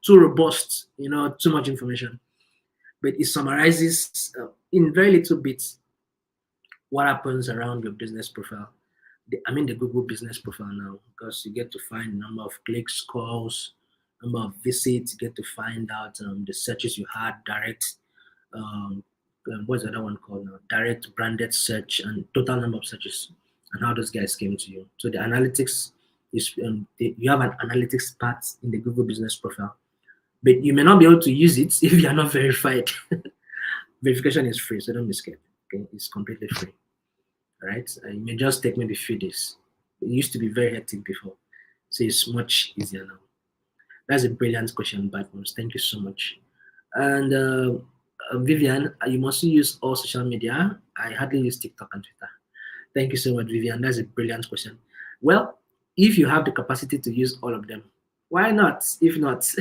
too robust. Too much information, but it summarizes in very little bits what happens around your business profile. I mean the Google business profile now, because you get to find number of clicks, calls, number of visits. You get to find out the searches you had, direct, um, what's the other one called now? Direct branded search and total number of searches, and how those guys came to you. So the analytics is you have an analytics part in the Google business profile, but you may not be able to use it if you are not verified. Verification is free, so don't be scared. Okay, it's completely free. Right? It may just take maybe a few days. It used to be very hectic before, so it's much easier now. That's a brilliant question, Badmus. Thank you so much. And Vivian, you must use all social media. I hardly use TikTok and Twitter. Thank you so much, Vivian. That's a brilliant question. Well, if you have the capacity to use all of them, why not? If not,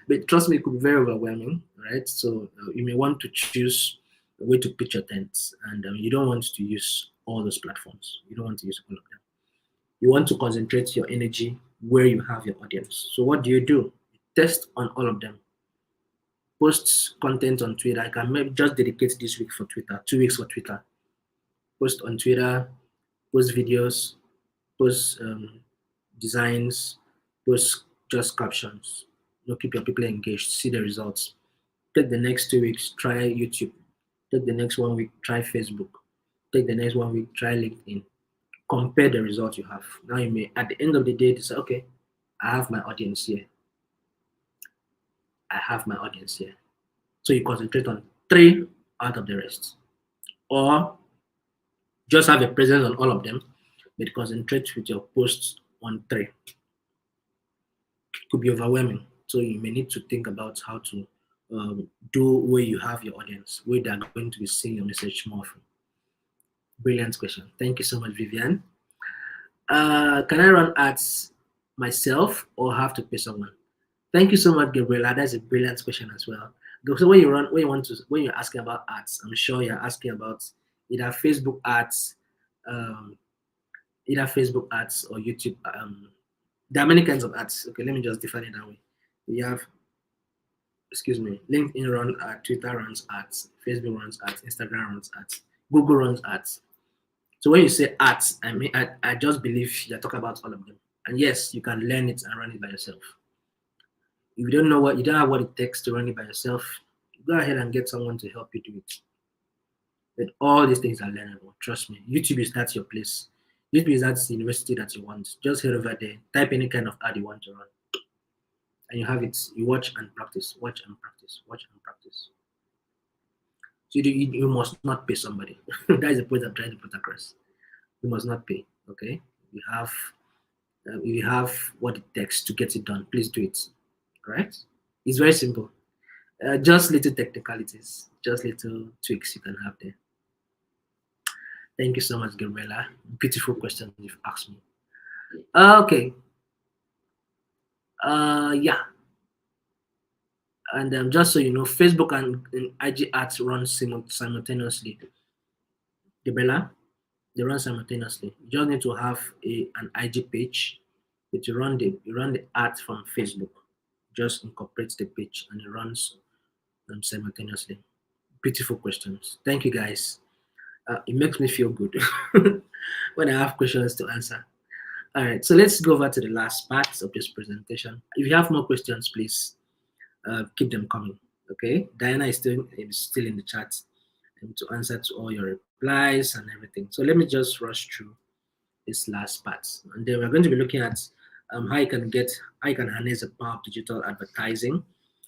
but trust me, it could be very overwhelming, right? So you may want to choose a way to pitch your tent, and you don't want to use all those platforms. You don't want to use all of them. You want to concentrate your energy where you have your audience. So what do? You test on all of them. Post content on Twitter. I can maybe just dedicate this week for Twitter, 2 weeks for Twitter. Post on Twitter, post videos, post designs, post just captions. Keep your people engaged, see the results. Take the next 2 weeks, try YouTube. Take the next 1 week, try Facebook. Take the next 1 week, try LinkedIn. Compare the results you have. Now you may, at the end of the day, say, okay, I have my audience here. I have my audience here. So you concentrate on 3 out of the rest. Or just have a presence on all of them, but concentrate with your posts on 3. It could be overwhelming. So you may need to think about how to do where you have your audience, where they're going to be seeing your message more often. Brilliant question. Thank you so much, Vivian. Can I run ads myself or have to pay someone? Thank you so much, Gabriela. That's a brilliant question as well. So when you're asking about ads, I'm sure you're asking about either Facebook ads, um, or YouTube. There are many kinds of ads. Okay, let me just define it that way. We have, excuse me, LinkedIn runs ads, Twitter runs ads, Facebook runs ads, Instagram runs ads, Google runs ads. So when you say ads, I just believe you're talking about all of them. And yes, you can learn it and run it by yourself. If you don't have what it takes to run it by yourself, go ahead and get someone to help you do it. But all these things are learnable. Trust me. YouTube is that's your place. YouTube is that's the university that you want. Just head over there, type any kind of ad you want to run, and you have it. You watch and practice, watch and practice, watch and practice. So you must not pay somebody. That is the point I'm trying to put across. You must not pay. Okay, you have what it takes to get it done. Please do it. All right? It's very simple. Just little technicalities, just little tweaks you can have there. Thank you so much, Gabriela. Beautiful question you've asked me. Okay. Yeah. And just so you know, Facebook and IG ads run simultaneously. Gabriela, they run simultaneously. You just need to have an IG page, but you run the ads from Facebook. Just incorporate the page and it runs them simultaneously. Beautiful questions. Thank you, guys. It makes me feel good when I have questions to answer. All right, so let's go over to the last part of this presentation. If you have more questions, please keep them coming. Okay, Diana is still in the chat to answer to all your replies and everything. So let me just rush through this last part, and then we're going to be looking at how you can harness the power of digital advertising.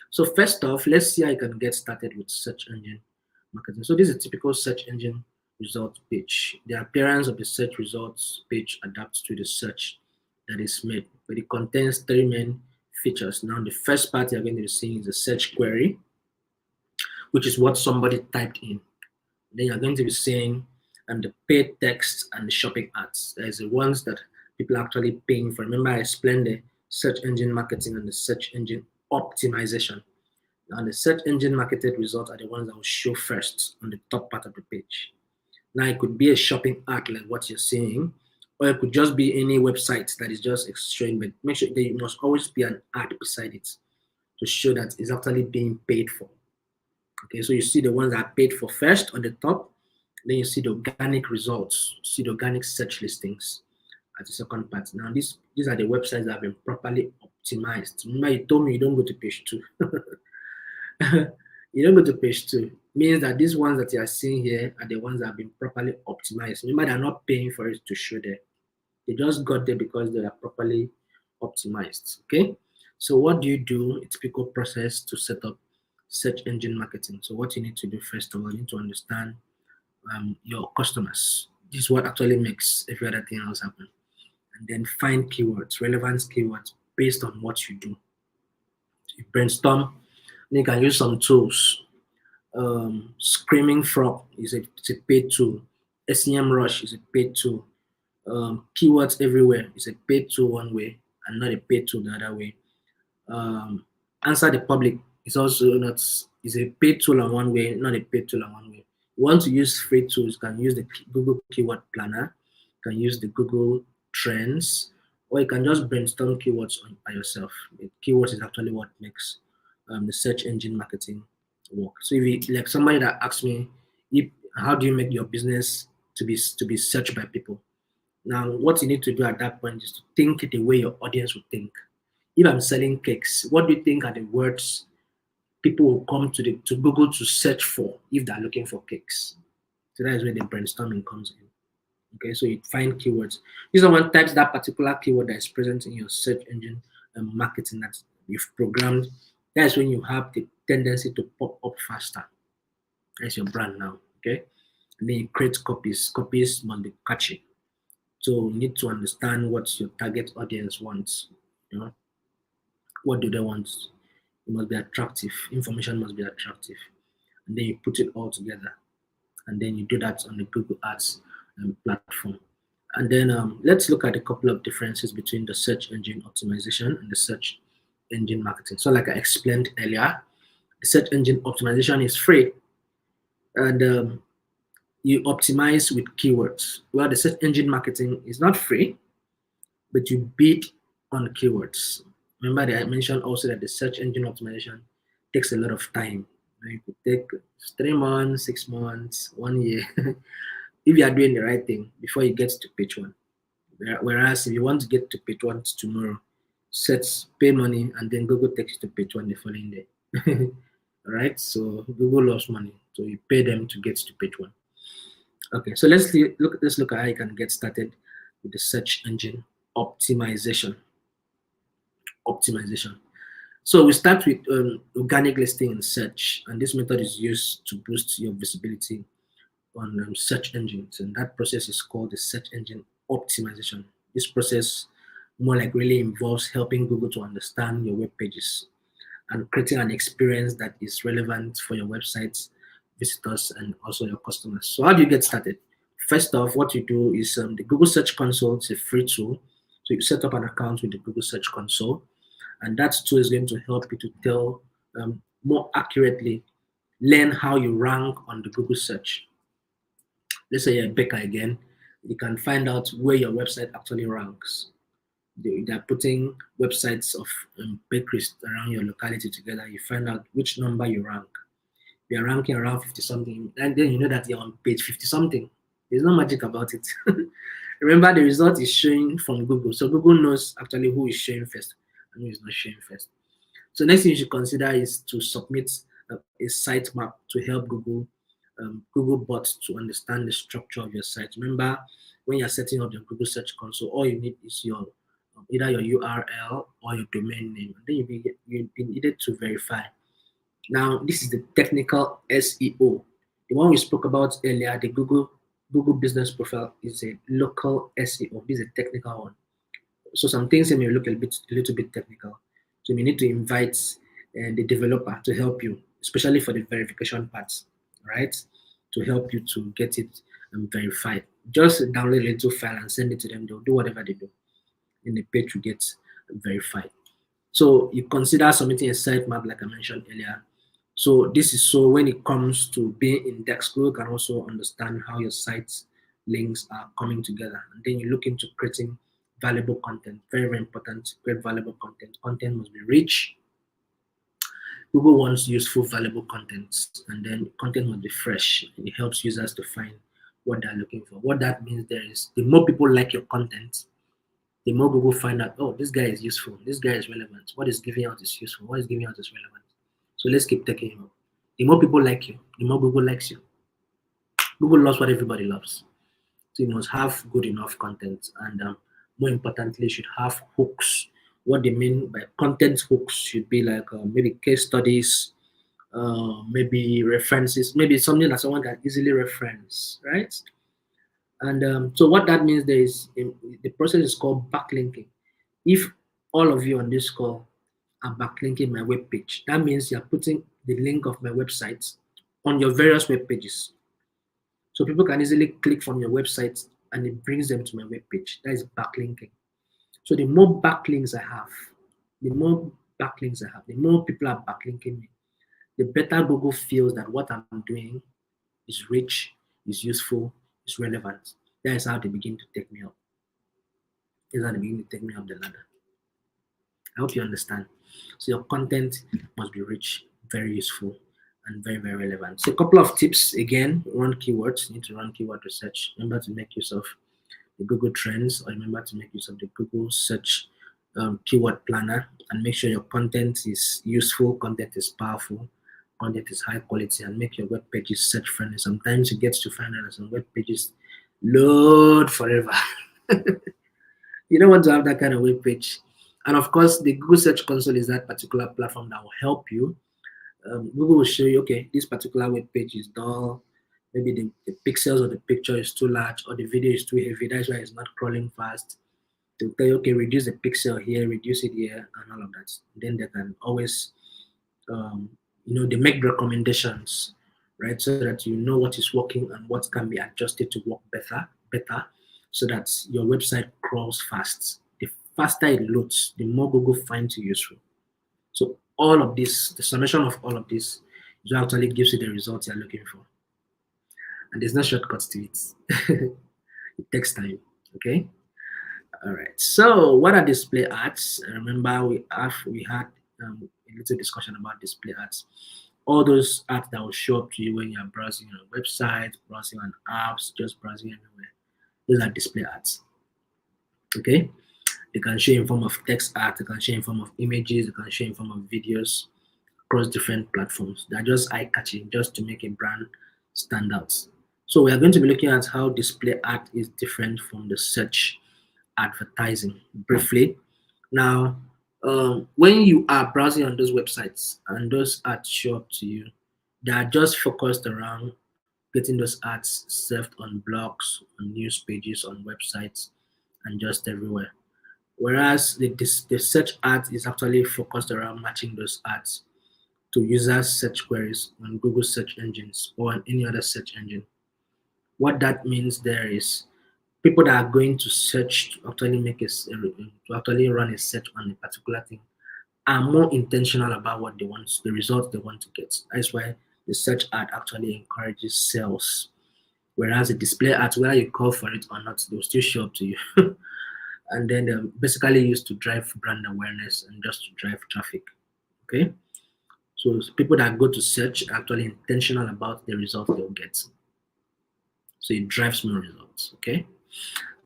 So first off, let's see how you can get started with search engine marketing. So this is a typical search engine result page. The appearance of the search results page adapts to the search that is made, but it contains 3 main features. Now, the first part you're going to be seeing is a search query, which is what somebody typed in. Then you're going to be seeing the paid text and the shopping ads. There's the ones that people are actually paying for. Remember, I explained the search engine marketing and the search engine optimization. Now, the search engine marketed results are the ones that will show first on the top part of the page. Now, it could be a shopping ad like what you're seeing, or it could just be any website that is just showing, but make sure there must always be an ad beside it to show that it's actually being paid for. Okay, so you see the ones that are paid for first on the top, Then you see the organic results, see the organic search listings at the second part. Now, these are the websites that have been properly optimized. Remember, you told me you don't go to page two. You don't go to page two. Means that these ones that you are seeing here are the ones that have been properly optimized. Remember, they're not paying for it to show there. They just got there because they are properly optimized. Okay. So what do? A typical process to set up search engine marketing. So what you need to do first of all, you need to understand your customers. This is what actually makes every other thing else happen. And then find keywords, relevant keywords based on what you do. You brainstorm, then you can use some tools. Screaming Frog it's a paid tool. SEM Rush is a paid tool. Keywords Everywhere is a paid tool one way and not a paid tool the other way. um, Answer the Public is also not is a paid tool on one way, not a paid tool on one way. You want to use free tools, you can use the Google Keyword Planner, you can use the Google Trends, or you can just brainstorm keywords by yourself. The keywords is actually what makes the search engine marketing work. So if you like somebody that asks me, if, how do you make your business to be searched by people? Now, what you need to do at that point is to think the way your audience would think. If I'm selling cakes, what do you think are the words people will come to Google to search for if they're looking for cakes? So that is where the brainstorming comes in. Okay, so you find keywords. If someone types that particular keyword that is present in your search engine marketing that you've programmed, that's when you have the tendency to pop up faster. That's your brand now. Okay, and then you create copies. Copies must be catchy. So you need to understand what your target audience wants. You know, what do they want? It must be attractive. Information must be attractive. And then you put it all together. And then you do that on the Google Ads platform. And then let's look at a couple of differences between the search engine optimization and the search engine marketing. So, like I explained earlier, the search engine optimization is free, and you optimize with keywords. Well, the search engine marketing is not free, but you bid on keywords. Remember that I mentioned also that the search engine optimization takes a lot of time. It could take 3 months, 6 months, 1 year, if you are doing the right thing before you get to page one. Whereas if you want to get to page one tomorrow, set pay money and then Google takes you to page one the following day. All right, so Google loves money, so you pay them to get to page one. Okay, so let's look at how you can get started with the search engine optimization. Optimization. So we start with organic listing in search, and this method is used to boost your visibility on search engines, and that process is called the search engine optimization. This process more like really involves helping Google to understand your web pages and creating an experience that is relevant for your website's visitors and also your customers. So how do you get started? First off, what you do is the Google Search Console is a free tool. So you set up an account with the Google Search Console, and that tool is going to help you to tell more accurately, learn how you rank on the Google search. Let's say you're a baker again, you can find out where your website actually ranks. They're putting websites of bakeries around your locality together. You find out which number you rank. You're ranking around 50 something, and then you know that you're on page 50 something. There's no magic about it. Remember, the result is showing from Google. So Google knows actually who is showing first and who is not showing first. So next thing you should consider is to submit a site map to help Google bots to understand the structure of your site. Remember, when you're setting up your Google Search Console, all you need is your either your URL or your domain name, and then you'll be needed to verify. Now, this is the technical SEO. The one we spoke about earlier, the Google Business Profile, is a local SEO. This is a technical one. So some things may look a little bit technical. So you need to invite the developer to help you, especially for the verification parts, right? To help you to get it verified. Just download a little file and send it to them. They'll do whatever they do. And the page will get verified. So you consider submitting a sitemap, like I mentioned earlier. So this is so when it comes to being indexed, Google can also understand how your site's links are coming together. And then you look into creating valuable content. Very, very important. Create valuable content. Content must be rich. Google wants useful, valuable content, and then content must be fresh. It helps users to find what they're looking for. What that means there is the more people like your content, the more Google find out, oh, this guy is useful, this guy is relevant, what is giving out is useful, what is giving out is relevant. So let's keep taking him up. The more people like you, the more Google likes you. Google loves what everybody loves. So you must have good enough content, and more importantly, you should have hooks. What they mean by content hooks should be like maybe case studies, maybe references, maybe something that someone can easily reference, right? And so what that means there is the process is called backlinking. If all of you on this call are backlinking my web page, that means you're putting the link of my website on your various web pages. So people can easily click from your website and it brings them to my web page. That is backlinking. So the more backlinks I have, the more backlinks I have, the more people are backlinking me, the better Google feels that what I'm doing is rich, is useful, is relevant. That is how they begin to take me up. That is how they begin to take me up the ladder. I hope you understand. So your content must be rich, very useful, and very, very relevant. So a couple of tips again, run keywords. You need to run keyword research. Remember to make use of the Google Trends, or remember to make use of the Google Search Keyword Planner, and make sure your content is useful, content is powerful, content is high quality, and make your web pages search friendly. Sometimes you get to find out that some web pages load forever. You don't want to have that kind of web page. And of course, the Google Search Console is that particular platform that will help you. Google will show you, okay, this particular web page is dull. Maybe the pixels of the picture is too large, or the video is too heavy. That's why it's not crawling fast. They'll tell you, okay, reduce the pixel here, reduce it here, and all of that. Then they can always, they make recommendations, right, so that you know what is working and what can be adjusted to work better, so that your website crawls fast. The faster it loads, the more Google finds you useful. So all of this, the summation of all of this, is what actually gives you the results you're looking for. And there's no shortcuts to it. It takes time. Okay. All right. So what are display ads? Remember we had a little discussion about display ads. All those ads that will show up to you when you're browsing on a website, browsing on apps, just browsing anywhere. Those are display ads. Okay. They can show in form of text ads, they can show in form of images, they can show in form of videos across different platforms. They're just eye-catching, just to make a brand stand out. So we are going to be looking at how display ad is different from the search advertising briefly. Now, when you are browsing on those websites and those ads show up to you, they are just focused around getting those ads served on blogs, on news pages, on websites, and just everywhere. Whereas the search ads is actually focused around matching those ads to users' search queries on Google search engines or on any other search engine. What that means there is people that are going to search to actually to actually run a search on a particular thing are more intentional about what they want, the results they want to get. That's why the search ad actually encourages sales. Whereas the display ads, whether you call for it or not, they'll still show up to you. And then they're basically used to drive brand awareness and just to drive traffic. Okay. So people that go to search are actually intentional about the results they'll get. So it drives more results. Okay.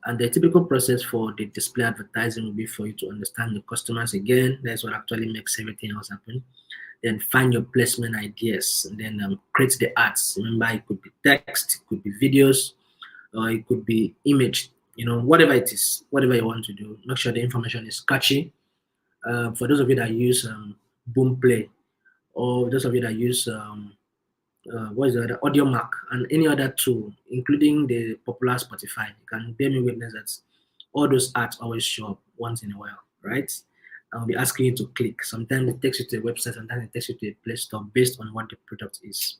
And the typical process for the display advertising will be for you to understand the customers again. That's what actually makes everything else happen. Then find your placement ideas and then create the ads. Remember, it could be text, it could be videos, or it could be image, whatever it is, whatever you want to do. Make sure the information is catchy. For those of you that use Boomplay, or those of you that use what is the other, Audio Mac, and any other tool, including the popular Spotify, you can bear me witness that all those ads always show up once in a while, right? I'll be asking you to click. Sometimes it takes you to a website, sometimes it takes you to a Play Store based on what the product is.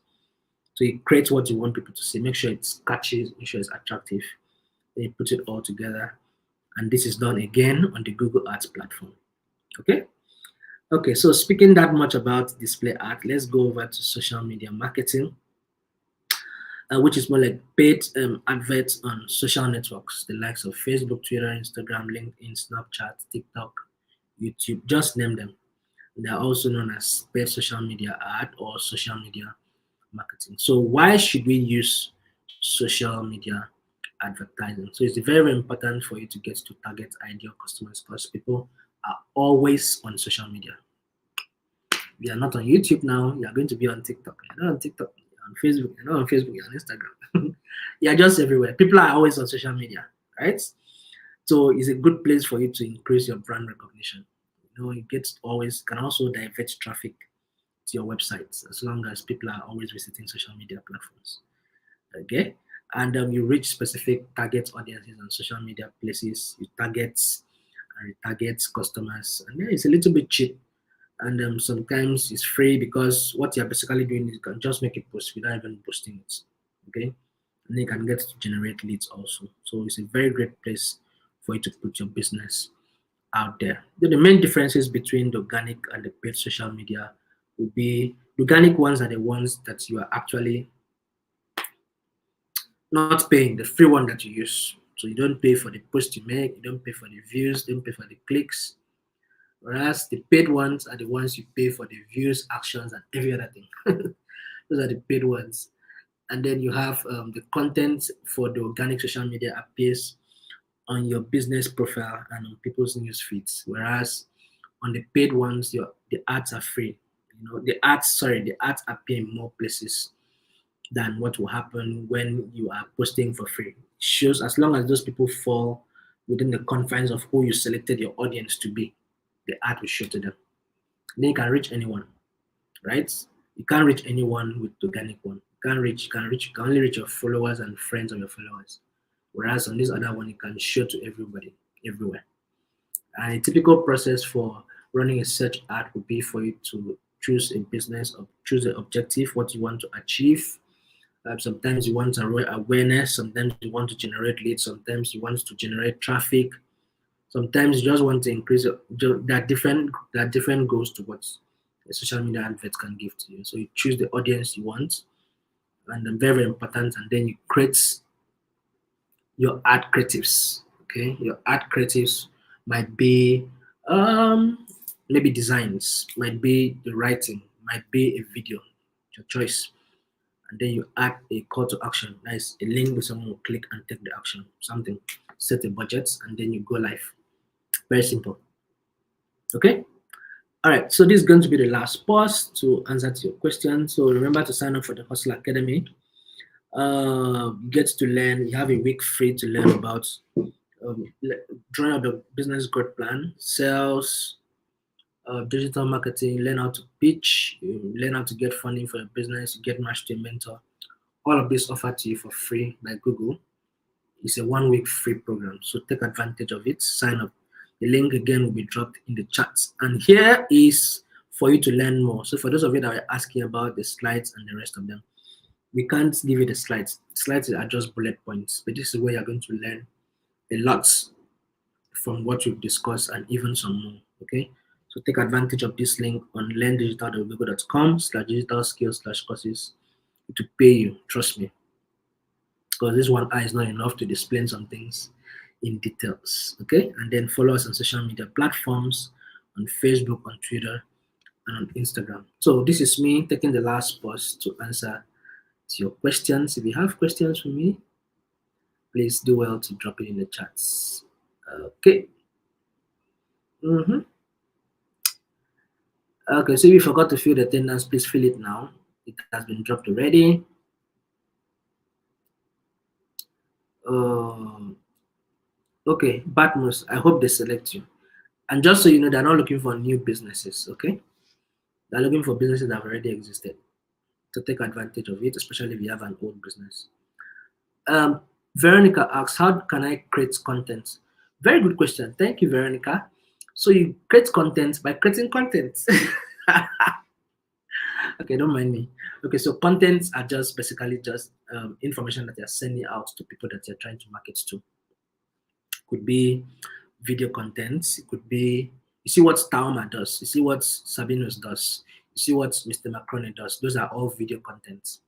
So you create what you want people to see. Make sure it's catchy, make sure it's attractive. Then you put it all together. And this is done again on the Google Ads platform. Okay? Okay, so speaking that much about display ad, let's go over to social media marketing, which is more like paid adverts on social networks, the likes of Facebook, Twitter, Instagram, LinkedIn, Snapchat, TikTok, YouTube, just name them. They are also known as paid social media ad or social media marketing. So why should we use social media advertising. So it's very, very important for you to get to target ideal customers because people are always on social media. We are not on YouTube now, you are going to be on TikTok. You're not on TikTok, you're on Facebook, you're not on Facebook, you're on Instagram. You're just everywhere. People are always on social media, right? So it's a good place for you to increase your brand recognition. You know, you get always can also divert traffic to your websites as long as people are always visiting social media platforms. Okay, and you reach specific target audiences on social media places. You target and retarget customers, and then it's a little bit cheap. And sometimes it's free because what you're basically doing is you can just make a post without even posting it. Okay, and you can get to generate leads also. So it's a very great place for you to put your business out there. The main differences between the organic and the paid social media would be the organic ones are the ones that you are actually not paying, the free one that you use. So you don't pay for the post you make, you don't pay for the views, don't pay for the clicks. Whereas the paid ones are the ones you pay for the views, actions, and every other thing. Those are the paid ones. And then you have the content for the organic social media appears on your business profile and on people's news feeds. Whereas on the paid ones, the ads are free. You know, the ads appear in more places than what will happen when you are posting for free. It shows as long as those people fall within the confines of who you selected your audience to be, the ad will show to them. Then you can reach anyone, right? You can't reach anyone with the organic one. You can only reach your followers and friends of your followers. Whereas on this other one, you can show to everybody, everywhere. And a typical process for running a search ad would be for you to choose a business or choose an objective, what you want to achieve. Sometimes you want awareness, sometimes you want to generate leads, sometimes you want to generate traffic, sometimes you just want to increase that different goals to what a social media advert can give to you. So you choose the audience you want, and then very, very important, and then you create your ad creatives. Okay, your ad creatives might be maybe designs, might be the writing, might be a video, your choice. And then you add a call to action. That is a link where someone will click and take the action. Something. Set a budget and then you go live. Very simple. Okay. All right. So this is going to be the last pause to answer to your question. So remember to sign up for the Hustle Academy. Get to learn. You have a week free to learn about drawing up the business growth plan, sales, digital marketing, learn how to pitch, you learn how to get funding for your business, you get matched to a mentor. All of this offered to you for free by Google. It's a 1 week free program. So take advantage of it. Sign up. The link again will be dropped in the chat. And here is for you to learn more. So for those of you that are asking about the slides and the rest of them, we can't give you the slides. Slides are just bullet points, but this is where you're going to learn a lot from what we've discussed and even some more. Okay. So take advantage of this link on learndigital.google.com/digital skills/courses to pay you. Trust me. Because this one eye is not enough to explain some things in details. Okay, and then follow us on social media platforms on Facebook, on Twitter, and on Instagram. So this is me taking the last pause to answer to your questions. If you have questions for me, please do well to drop it in the chats. Okay. Okay, so if you forgot to fill the attendance, please fill it now. It has been dropped already. Okay, Batmos, I hope they select you. And just so you know, they're not looking for new businesses, okay? They're looking for businesses that have already existed to take advantage of it, especially if you have an old business. Veronica asks, how can I create content? Very good question. Thank you, Veronica. So you create content by creating content. Okay, don't mind me. Okay, so contents are just basically just information that you're sending out to people that you're trying to market to. Could be video contents. It could be, you see what Tauma does. You see what Sabinus does. You see what Mr. Macrone does. Those are all video contents.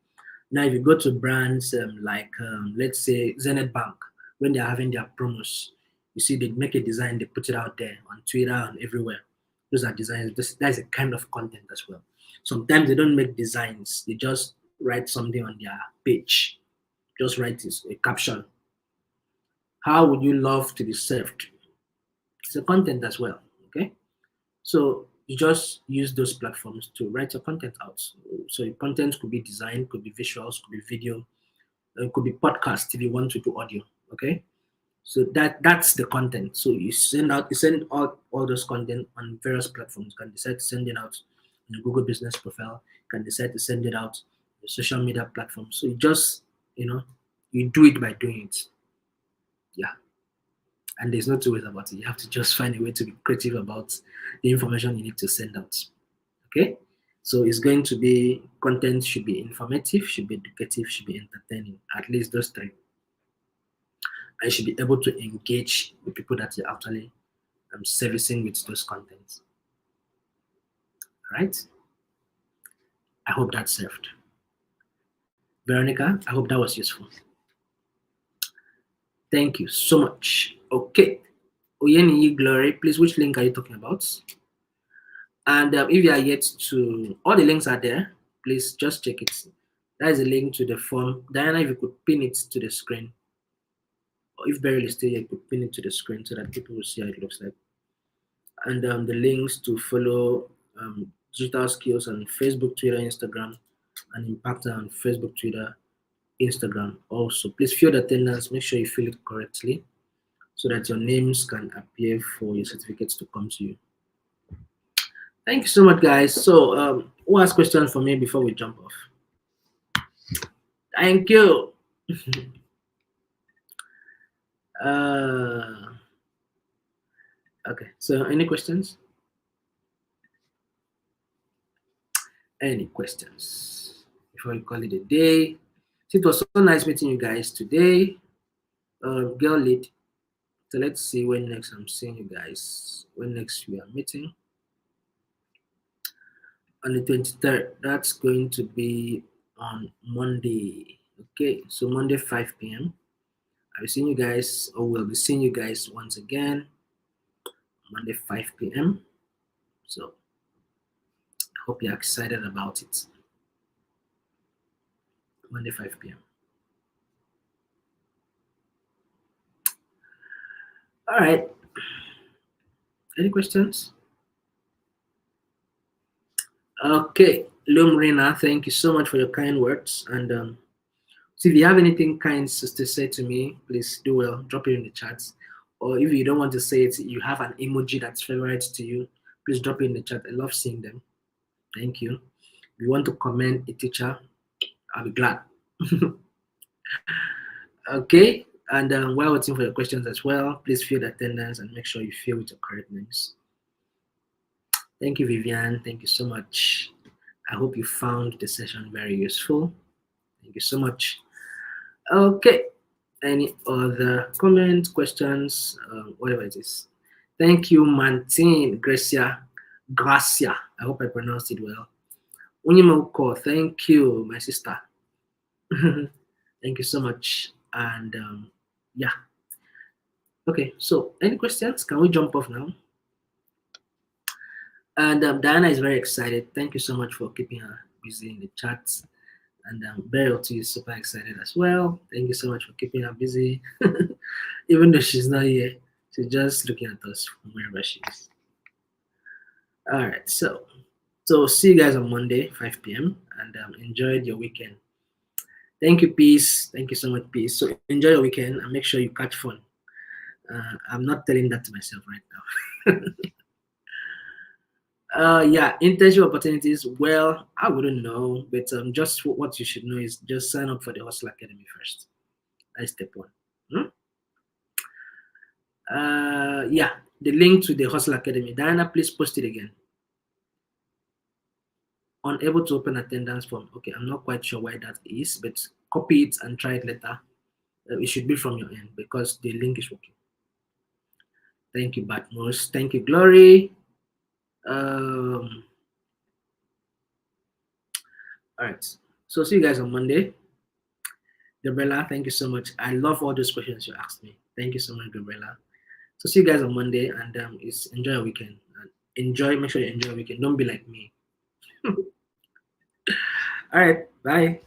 Now, if you go to brands like, let's say, Zenith Bank, when they're having their promos, you see they make a design, they put it out there on Twitter and everywhere. Those are designs. That's a kind of content as well. Sometimes they don't make designs. They just write something on their page. Just write this, a caption. How would you love to be served? It's a content as well. Okay. So you just use those platforms to write your content out. So your content could be design, could be visuals, could be video, it could be podcast if you want to do audio. Okay. So that's the content. So you send out all those content on various platforms. You can decide to send it out on your Google Business profile. You can decide to send it out on your social media platforms. So you just you do it by doing it. Yeah. And there's no two ways about it. You have to just find a way to be creative about the information you need to send out. Okay? So it's going to be content should be informative, should be educative, should be entertaining. At least those three. I should be able to engage with people that you're actually servicing with those contents. Right? I hope that served. Veronica, I hope that was useful. Thank you so much. Okay. Oyeni Glory, please, which link are you talking about? And if you are yet to, all the links are there. Please just check it. That is a link to the form. Diana, if you could pin it to the screen, or if Beryl is still here, you could pin it to the screen so that people will see how it looks like. And the links to follow digital skills on Facebook, Twitter, Instagram, and Impactor on Facebook, Twitter, Instagram. Also, please fill the attendance. Make sure you fill it correctly so that your names can appear for your certificates to come to you. Thank you so much, guys. So, who has questions for me before we jump off? Thank you. Okay, so any questions? Any questions before we call it a day? It was so nice meeting you guys today. Girl lead. So let's see when next I'm seeing you guys. When next we are meeting. On the 23rd. That's going to be on Monday. Okay, so Monday 5 p.m. I'll be seeing you guys, or we'll be seeing you guys once again. Monday 5 p.m. So I hope you're excited about it. Monday 5 p.m. All right. Any questions? Okay, Lumrina, thank you so much for your kind words. And so if you have anything kind to say to me, please do well. Drop it in the chat. Or if you don't want to say it, you have an emoji that's favorite to you, please drop it in the chat. I love seeing them. Thank you. If you want to comment a teacher, I'll be glad. Okay, and while waiting for your questions as well, please fill the attendance and make sure you fill with your correct names. Thank you, Vivian. Thank you so much. I hope you found the session very useful. Thank you so much. Okay, any other comments, questions, whatever it is? Thank you, Martin, Gracia. I hope I pronounced it well. Unyimoko, thank you, my sister. Thank you so much. And yeah. Okay, so any questions? Can we jump off now? And Diana is very excited. Thank you so much for keeping her busy in the chats. And Beryl too is super excited as well. Thank you so much for keeping her busy. Even though she's not here, she's just looking at us from wherever she is. All right, so see you guys on Monday, 5 p.m. and enjoy your weekend. Thank you, Peace. Thank you so much, Peace. So enjoy your weekend and make sure you catch fun. I'm not telling that to myself right now. Yeah, internship opportunities. Well, I wouldn't know, but just what you should know is just sign up for the Hustle Academy first. That's step one. Yeah, the link to the Hustle Academy. Diana, please post it again. Unable to open attendance form. Okay, I'm not quite sure why that is, but copy it and try it later. It should be from your end because the link is working. Thank you, Batmos. Thank you, Glory. All right. So see you guys on Monday. Gabriela, thank you so much. I love all those questions you asked me. Thank you so much, Gabriela. So see you guys on Monday and enjoy your weekend. Make sure you enjoy your weekend. Don't be like me. All right. Bye.